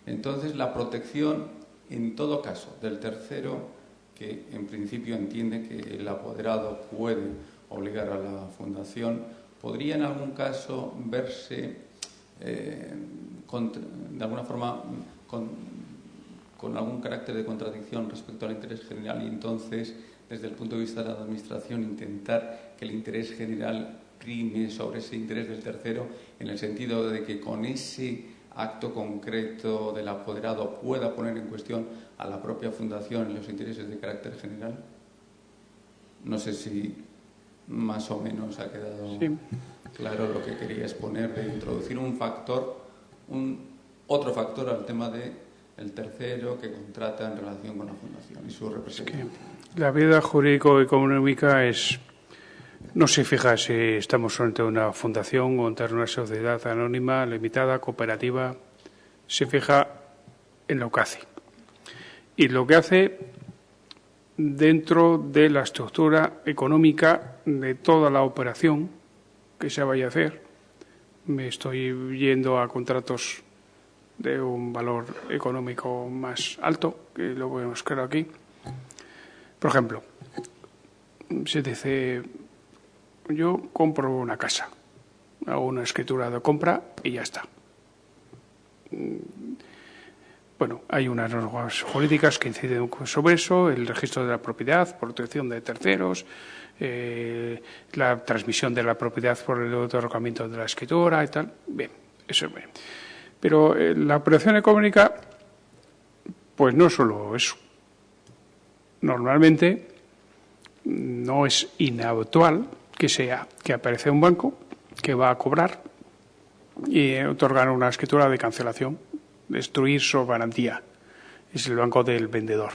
Entonces, la protección, en todo caso, del tercero, que en principio entiende que el apoderado puede obligar a la fundación, podría en algún caso verse, de alguna forma, con algún carácter de contradicción respecto al interés general y entonces, desde el punto de vista de la Administración, intentar que el interés general prime sobre ese interés del tercero en el sentido de que con ese acto concreto del apoderado pueda poner en cuestión a la propia fundación en los intereses de carácter general. No sé si más o menos ha quedado claro lo que quería exponer, de introducir otro factor al tema de el tercero que contrata en relación con la fundación y su representante. Es que la vida jurídico-económica no se fija si estamos ante una fundación o ante una sociedad anónima, limitada, cooperativa. se fija en lo que hace. Y lo que hace dentro de la estructura económica de toda la operación que se vaya a hacer. Me estoy yendo a contratos de un valor económico más alto, que lo vemos claro aquí. Por ejemplo, se dice, yo compro una casa, hago una escritura de compra y ya está. Bueno, hay unas normas jurídicas que inciden sobre eso, el registro de la propiedad, protección de terceros, la transmisión de la propiedad por el otorgamiento de la escritura y tal. Bien, eso es bien. Pero la operación económica, pues no solo eso. Normalmente no es inhabitual que aparece un banco que va a cobrar y otorgar una escritura de cancelación, destruir su garantía. Es el banco del vendedor.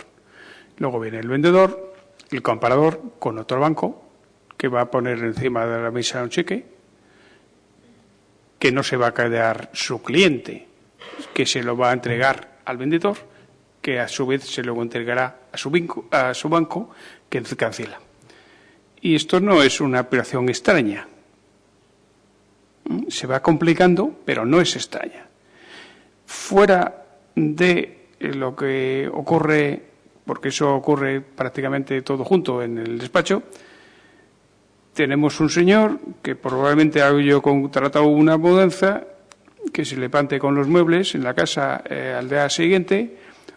Luego viene el vendedor, el comprador con otro banco que va a poner encima de la mesa un cheque que no se va a quedar su cliente, que se lo va a entregar al vendedor, que a su vez se lo entregará a su banco, que cancela. Y esto no es una operación extraña. Se va complicando, pero no es extraña. Fuera de lo que ocurre, porque eso ocurre prácticamente todo junto en el despacho, tenemos un señor que probablemente haya contratado una mudanza, que se levante con los muebles en la casa al día siguiente,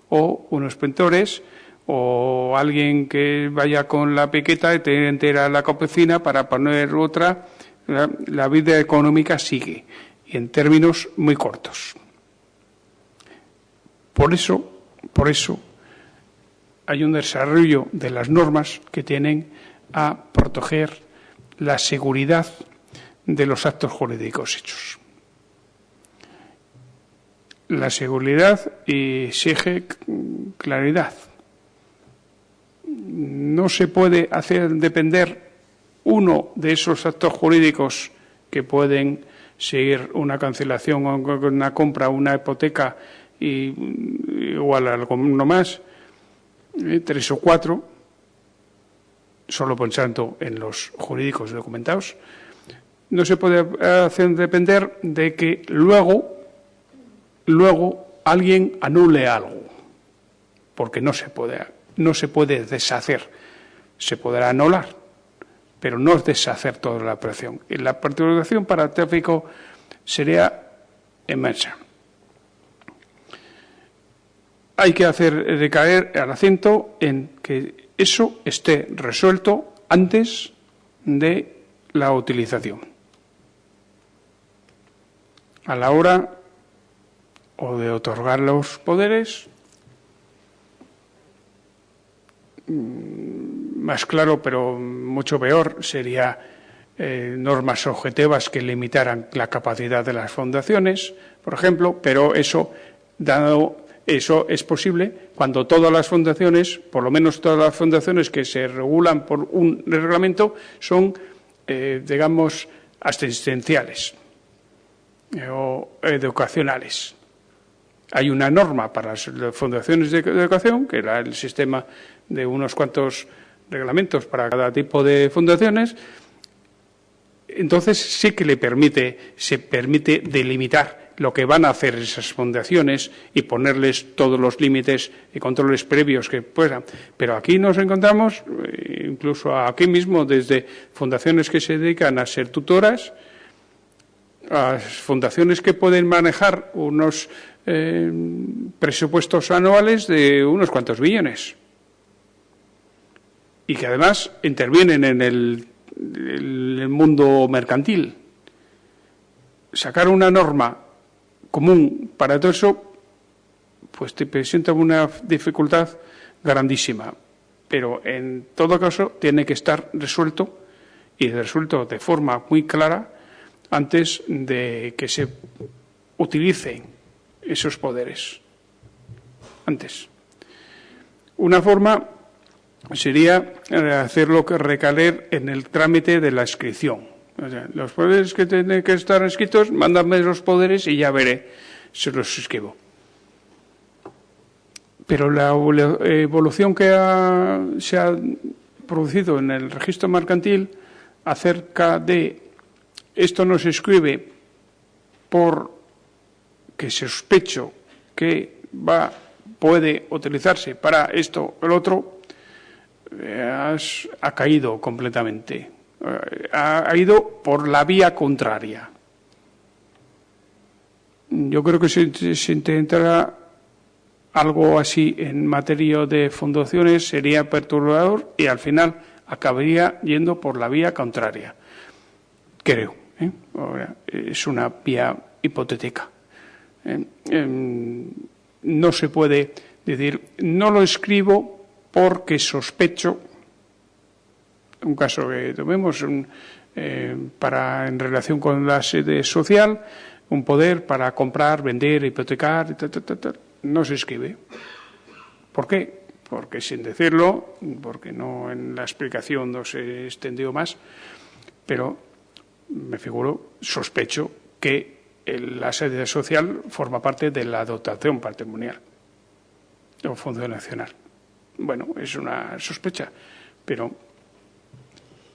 o unos pintores, o alguien que vaya con la piqueta y tener entera la cocina para poner otra. La vida económica sigue, y en términos muy cortos. Por eso hay un desarrollo de las normas que tienen a proteger la seguridad de los actos jurídicos hechos. La seguridad exige claridad. No se puede hacer depender uno de esos actos jurídicos que pueden seguir una cancelación o una compra, una hipoteca, y igual a uno más, 3 o 4, solo pensando en los jurídicos documentados. No se puede hacer depender de que luego alguien anule algo, porque no se puede deshacer. Se podrá anular, pero no es deshacer toda la operación. Y la participación para el tráfico sería inmensa. Hay que hacer recaer el acento en que eso esté resuelto antes de la utilización. A la hora o de otorgar los poderes, más claro, pero mucho peor, sería normas objetivas que limitaran la capacidad de las fundaciones, por ejemplo, pero eso es posible cuando todas las fundaciones, por lo menos todas las fundaciones que se regulan por un reglamento, son, digamos, asistenciales o educacionales. Hay una norma para las fundaciones de educación, que era el sistema de unos cuantos reglamentos para cada tipo de fundaciones. Entonces sí que se permite delimitar lo que van a hacer esas fundaciones y ponerles todos los límites y controles previos que puedan. Pero aquí nos encontramos, incluso aquí mismo, desde fundaciones que se dedican a ser tutoras, a fundaciones que pueden manejar unos presupuestos anuales de unos cuantos billones y que además intervienen en el mundo mercantil. Sacar una norma común para todo eso, pues te presenta una dificultad grandísima. Pero en todo caso tiene que estar resuelto, y resuelto de forma muy clara, antes de que se utilicen esos poderes. Antes. Una forma sería hacerlo recaer en el trámite de la inscripción. O sea, los poderes que tienen que estar inscritos, mándame los poderes y ya veré si los escribo. Pero la evolución que se ha producido en el registro mercantil acerca de esto no se escribe porque sospecho que puede utilizarse para esto o el otro, ha caído completamente. Ha ido por la vía contraria. Yo creo que se intentará algo así en materia de fundaciones sería perturbador y al final acabaría yendo por la vía contraria. Creo. Ahora, es una vía hipotética. No se puede decir, no lo escribo porque sospecho, un caso que tomemos en relación con la sede social, un poder para comprar, vender, hipotecar, no se escribe. ¿Por qué? Porque sin decirlo, porque no en la explicación no se extendió más, pero me figuro, sospecho que la sede social forma parte de la dotación patrimonial o fundacional. Bueno, es una sospecha, pero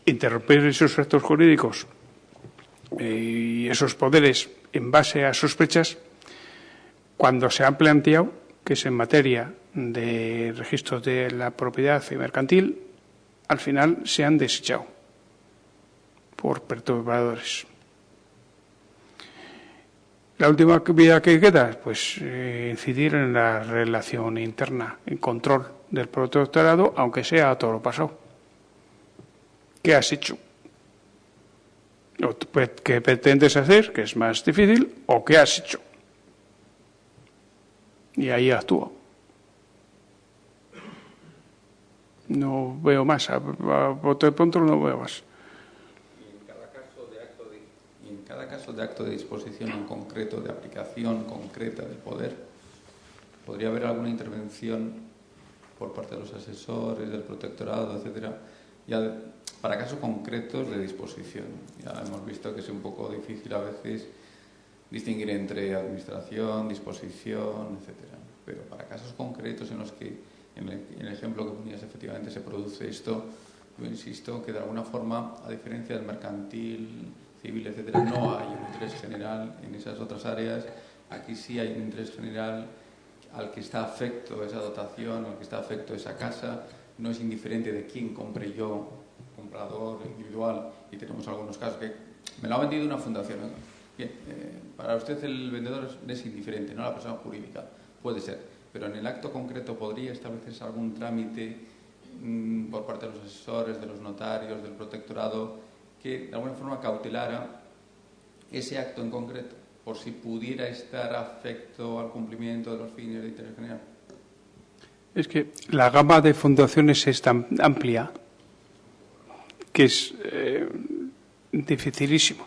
interrumpir esos actos jurídicos y esos poderes en base a sospechas, cuando se han planteado que es en materia de registros de la propiedad y mercantil, al final se han desechado por perturbadores. La última vía que queda, pues incidir en la relación interna, en control del protectorado, aunque sea a todo lo pasado. ¿Qué has hecho? ¿Qué pretendes hacer? Que es más difícil. ¿O qué has hecho? Y ahí actúo. No veo más. A bote pronto no veo más. Y en cada caso de acto de disposición en concreto, de aplicación concreta del poder, ¿podría haber alguna intervención por parte de los asesores, del protectorado, etcétera? Ya para casos concretos de disposición. Ya hemos visto que es un poco difícil a veces distinguir entre administración, disposición, etcétera. Pero para casos concretos en los que, en el ejemplo que ponías, efectivamente se produce esto, yo insisto que de alguna forma, a diferencia del mercantil, civil, etcétera, no hay un interés general en esas otras áreas. Aquí sí hay un interés general al que está afecto esa dotación, al que está afecto esa casa. No es indiferente de quién compre yo, comprador individual, y tenemos algunos casos que me lo ha vendido una fundación. Bien, para usted el vendedor es indiferente, no la persona jurídica, puede ser, pero en el acto concreto podría establecerse algún trámite por parte de los asesores, de los notarios, del protectorado, que de alguna forma cautelara ese acto en concreto, por si pudiera estar afecto al cumplimiento de los fines de interés general. Es que la gama de fundaciones es tan amplia que es dificilísimo.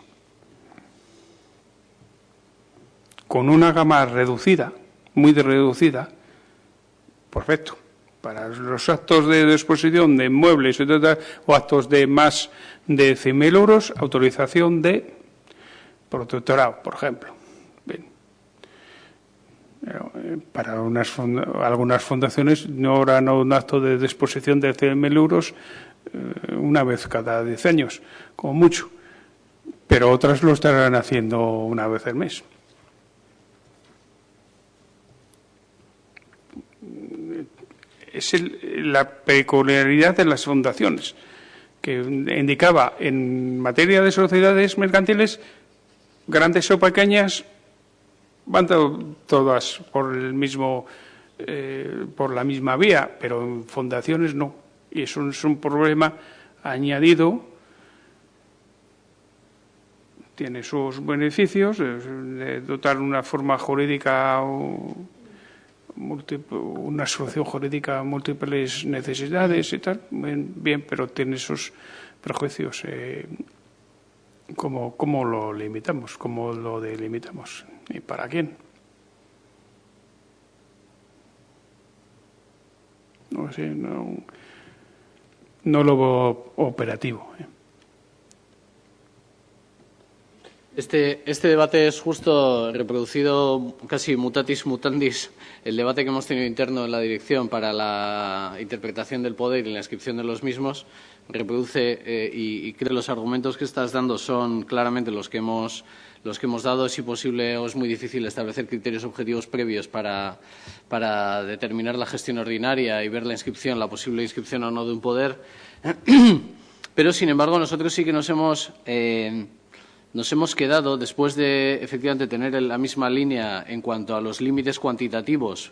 Con una gama reducida, muy reducida, perfecto. Para los actos de disposición de inmuebles o actos de más de 100.000 euros, autorización de protectorado, por ejemplo. Bien. Para algunas fundaciones no harán un acto de disposición de 100.000 euros una vez cada 10 años, como mucho, pero otras lo estarán haciendo una vez al mes. Es la peculiaridad de las fundaciones, que indicaba en materia de sociedades mercantiles, grandes o pequeñas, van todas por la misma vía, pero en fundaciones no. Y eso es un problema añadido. Tiene sus beneficios, de dotar una forma jurídica una solución jurídica a múltiples necesidades y tal, bien, pero tiene esos prejuicios. ¿Cómo lo limitamos? ¿Cómo lo delimitamos? ¿Y para quién? No sé, no lo veo operativo. Este debate es justo reproducido casi mutatis mutandis el debate que hemos tenido interno en la dirección para la interpretación del poder y la inscripción de los mismos. Reproduce y creo que los argumentos que estás dando son claramente los que hemos dado. Es imposible o es muy difícil establecer criterios objetivos previos para determinar la gestión ordinaria y ver la inscripción, la posible inscripción o no de un poder. Pero, sin embargo, nosotros sí que nos hemos quedado, después de efectivamente tener la misma línea en cuanto a los límites cuantitativos,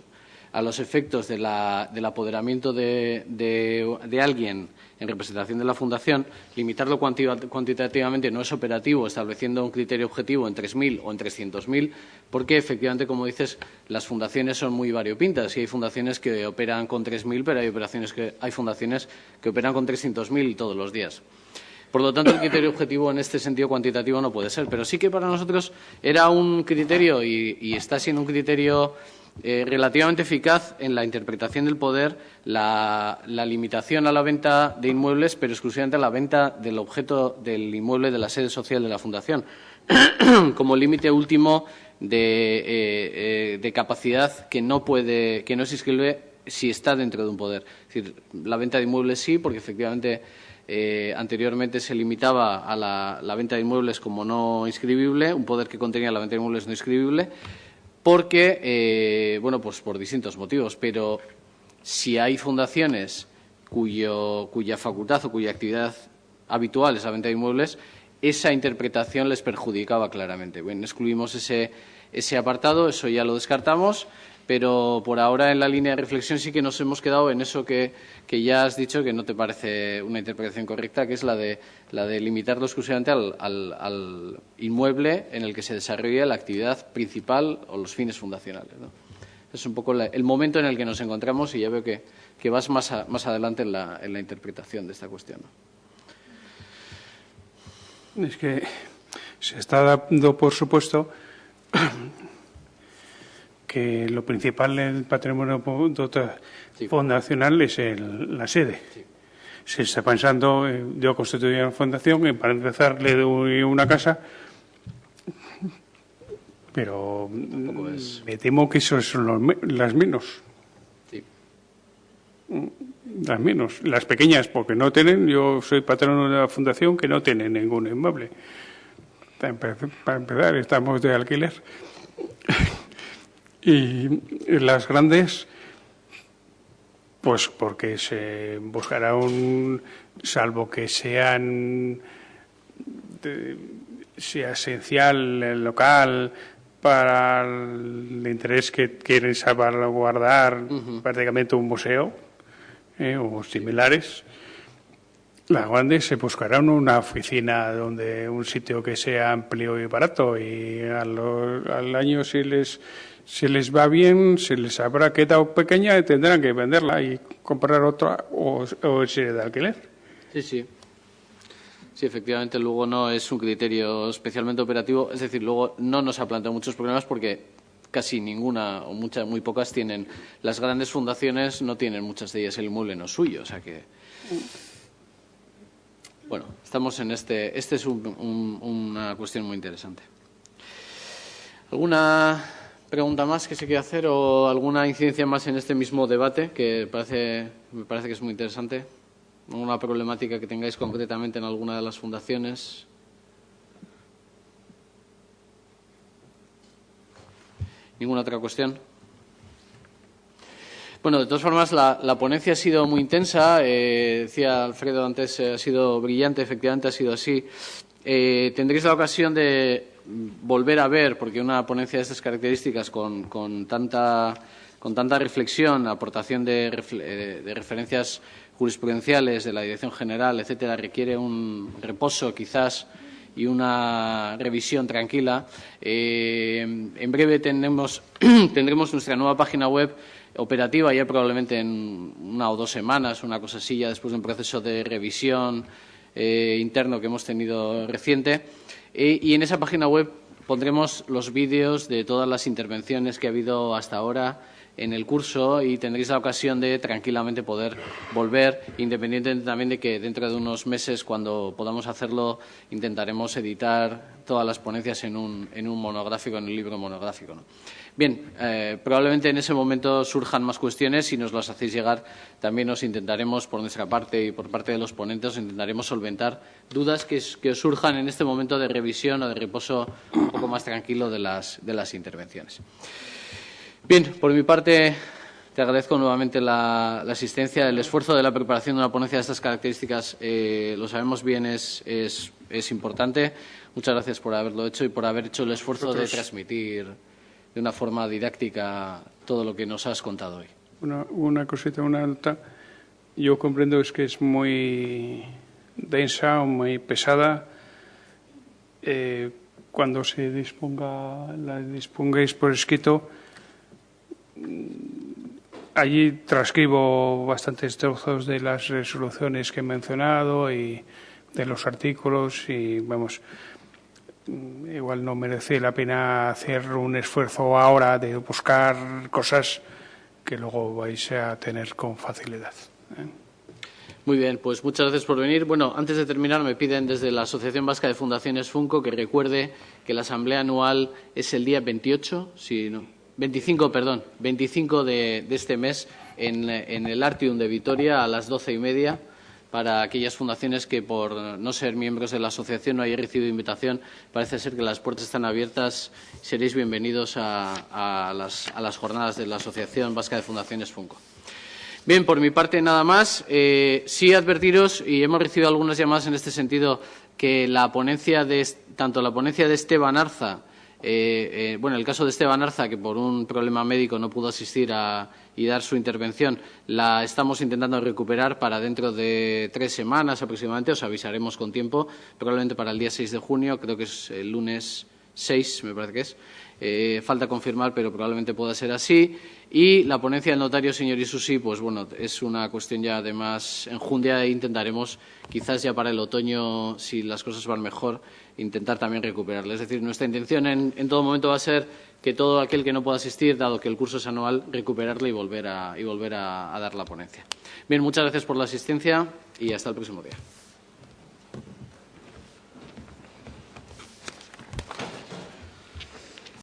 a los efectos del apoderamiento de alguien en representación de la Fundación, limitarlo cuantitativamente no es operativo, estableciendo un criterio objetivo en 3.000 o en 300.000, porque efectivamente, como dices, las fundaciones son muy variopintas y hay fundaciones que operan con 3.000, pero hay fundaciones que operan con 300.000 todos los días. Por lo tanto, el criterio objetivo en este sentido cuantitativo no puede ser, pero sí que para nosotros era un criterio y está siendo un criterio relativamente eficaz en la interpretación del poder la limitación a la venta de inmuebles, pero exclusivamente a la venta del objeto del inmueble de la sede social de la Fundación, como límite último de capacidad que no es inscribible si está dentro de un poder. Es decir, la venta de inmuebles sí, porque efectivamente anteriormente se limitaba a la venta de inmuebles como no inscribible, un poder que contenía la venta de inmuebles no inscribible, porque, pues por distintos motivos. Pero si hay fundaciones cuya facultad o cuya actividad habitual es la venta de inmuebles, esa interpretación les perjudicaba claramente. Bueno, excluimos ese apartado, eso ya lo descartamos. Pero por ahora, en la línea de reflexión, sí que nos hemos quedado en eso que ya has dicho, que no te parece una interpretación correcta, que es la de limitarlo exclusivamente al inmueble en el que se desarrolla la actividad principal o los fines fundacionales, ¿no? Es un poco el momento en el que nos encontramos y ya veo que vas más adelante en la interpretación de esta cuestión, ¿no? Es que se está dando por supuesto que lo principal del patrimonio fundacional es la sede. Sí. Se está pensando, yo constituí una fundación, y para empezar le doy una casa, pero me temo que eso son las menos. Sí. Las menos. Las pequeñas, porque no tienen, yo soy patrono de la fundación que no tiene ningún inmueble. Para empezar, estamos de alquiler. Y las grandes, pues porque se buscará salvo que sea esencial el local para el interés que quieren salvaguardar, prácticamente un museo o similares. Las grandes se buscarán una oficina un sitio que sea amplio y barato, y al año si les va bien, se les habrá quedado pequeña y tendrán que venderla y comprar otra o irse de alquiler. Sí, sí. Sí, efectivamente, luego no es un criterio especialmente operativo. Es decir, luego no nos ha planteado muchos problemas porque casi ninguna o muy pocas tienen. Las grandes fundaciones no tienen muchas de ellas el inmueble no suyo. O sea que, bueno, estamos en este es una cuestión muy interesante. ¿Alguna pregunta más que se quiera hacer o alguna incidencia más en este mismo debate que me parece que es muy interesante? ¿Alguna problemática que tengáis concretamente en alguna de las fundaciones? ¿Ninguna otra cuestión? Bueno, de todas formas, la ponencia ha sido muy intensa. Decía Alfredo antes, ha sido brillante, efectivamente ha sido así. Tendréis la ocasión de volver a ver, porque una ponencia de estas características con tanta reflexión, aportación de referencias jurisprudenciales de la Dirección General, etcétera, requiere un reposo quizás y una revisión tranquila. En breve tendremos nuestra nueva página web operativa ya probablemente en 1 o 2 semanas, una cosa así, ya después de un proceso de revisión interno que hemos tenido reciente. Y en esa página web pondremos los vídeos de todas las intervenciones que ha habido hasta ahora en el curso y tendréis la ocasión de tranquilamente poder volver, independientemente también de que dentro de unos meses, cuando podamos hacerlo, intentaremos editar todas las ponencias en un monográfico, en un libro monográfico, ¿no? Bien, probablemente en ese momento surjan más cuestiones. Si nos las hacéis llegar, también os intentaremos, por nuestra parte y por parte de los ponentes, intentaremos solventar dudas que os surjan en este momento de revisión o de reposo un poco más tranquilo de las intervenciones. Bien, por mi parte, te agradezco nuevamente la asistencia. El esfuerzo de la preparación de una ponencia de estas características, lo sabemos bien, es importante. Muchas gracias por haberlo hecho y por haber hecho el esfuerzo de transmitir de una forma didáctica todo lo que nos has contado hoy. Una cosita, una alta. Yo comprendo que es muy densa o muy pesada. Cuando se la dispongáis por escrito, allí transcribo bastantes trozos de las resoluciones que he mencionado y de los artículos y, vamos, igual no merece la pena hacer un esfuerzo ahora de buscar cosas que luego vais a tener con facilidad. Muy bien, pues muchas gracias por venir. Bueno, antes de terminar, me piden desde la Asociación Vasca de Fundaciones FUNCO que recuerde que la asamblea anual es el día 25 de este mes en el Artium de Vitoria a las 12:30. Para aquellas fundaciones que, por no ser miembros de la asociación, no hayan recibido invitación, parece ser que las puertas están abiertas. Seréis bienvenidos a las jornadas de la Asociación Vasca de Fundaciones FUNCO. Bien, por mi parte nada más. Sí advertiros, y hemos recibido algunas llamadas en este sentido, que tanto la ponencia de Esteban Arza, el caso de Esteban Arza, que por un problema médico no pudo asistir y dar su intervención, la estamos intentando recuperar para dentro de 3 semanas aproximadamente. Os avisaremos con tiempo, probablemente para el día 6 de junio, creo que es el lunes 6, me parece que es. Falta confirmar, pero probablemente pueda ser así. Y la ponencia del notario, señor Isusi, pues bueno, es una cuestión ya de más enjundia e intentaremos, quizás ya para el otoño, si las cosas van mejor, intentar también recuperarla. Es decir, nuestra intención en todo momento va a ser que todo aquel que no pueda asistir, dado que el curso es anual, recuperarla y volver a dar la ponencia. Bien, muchas gracias por la asistencia y hasta el próximo día.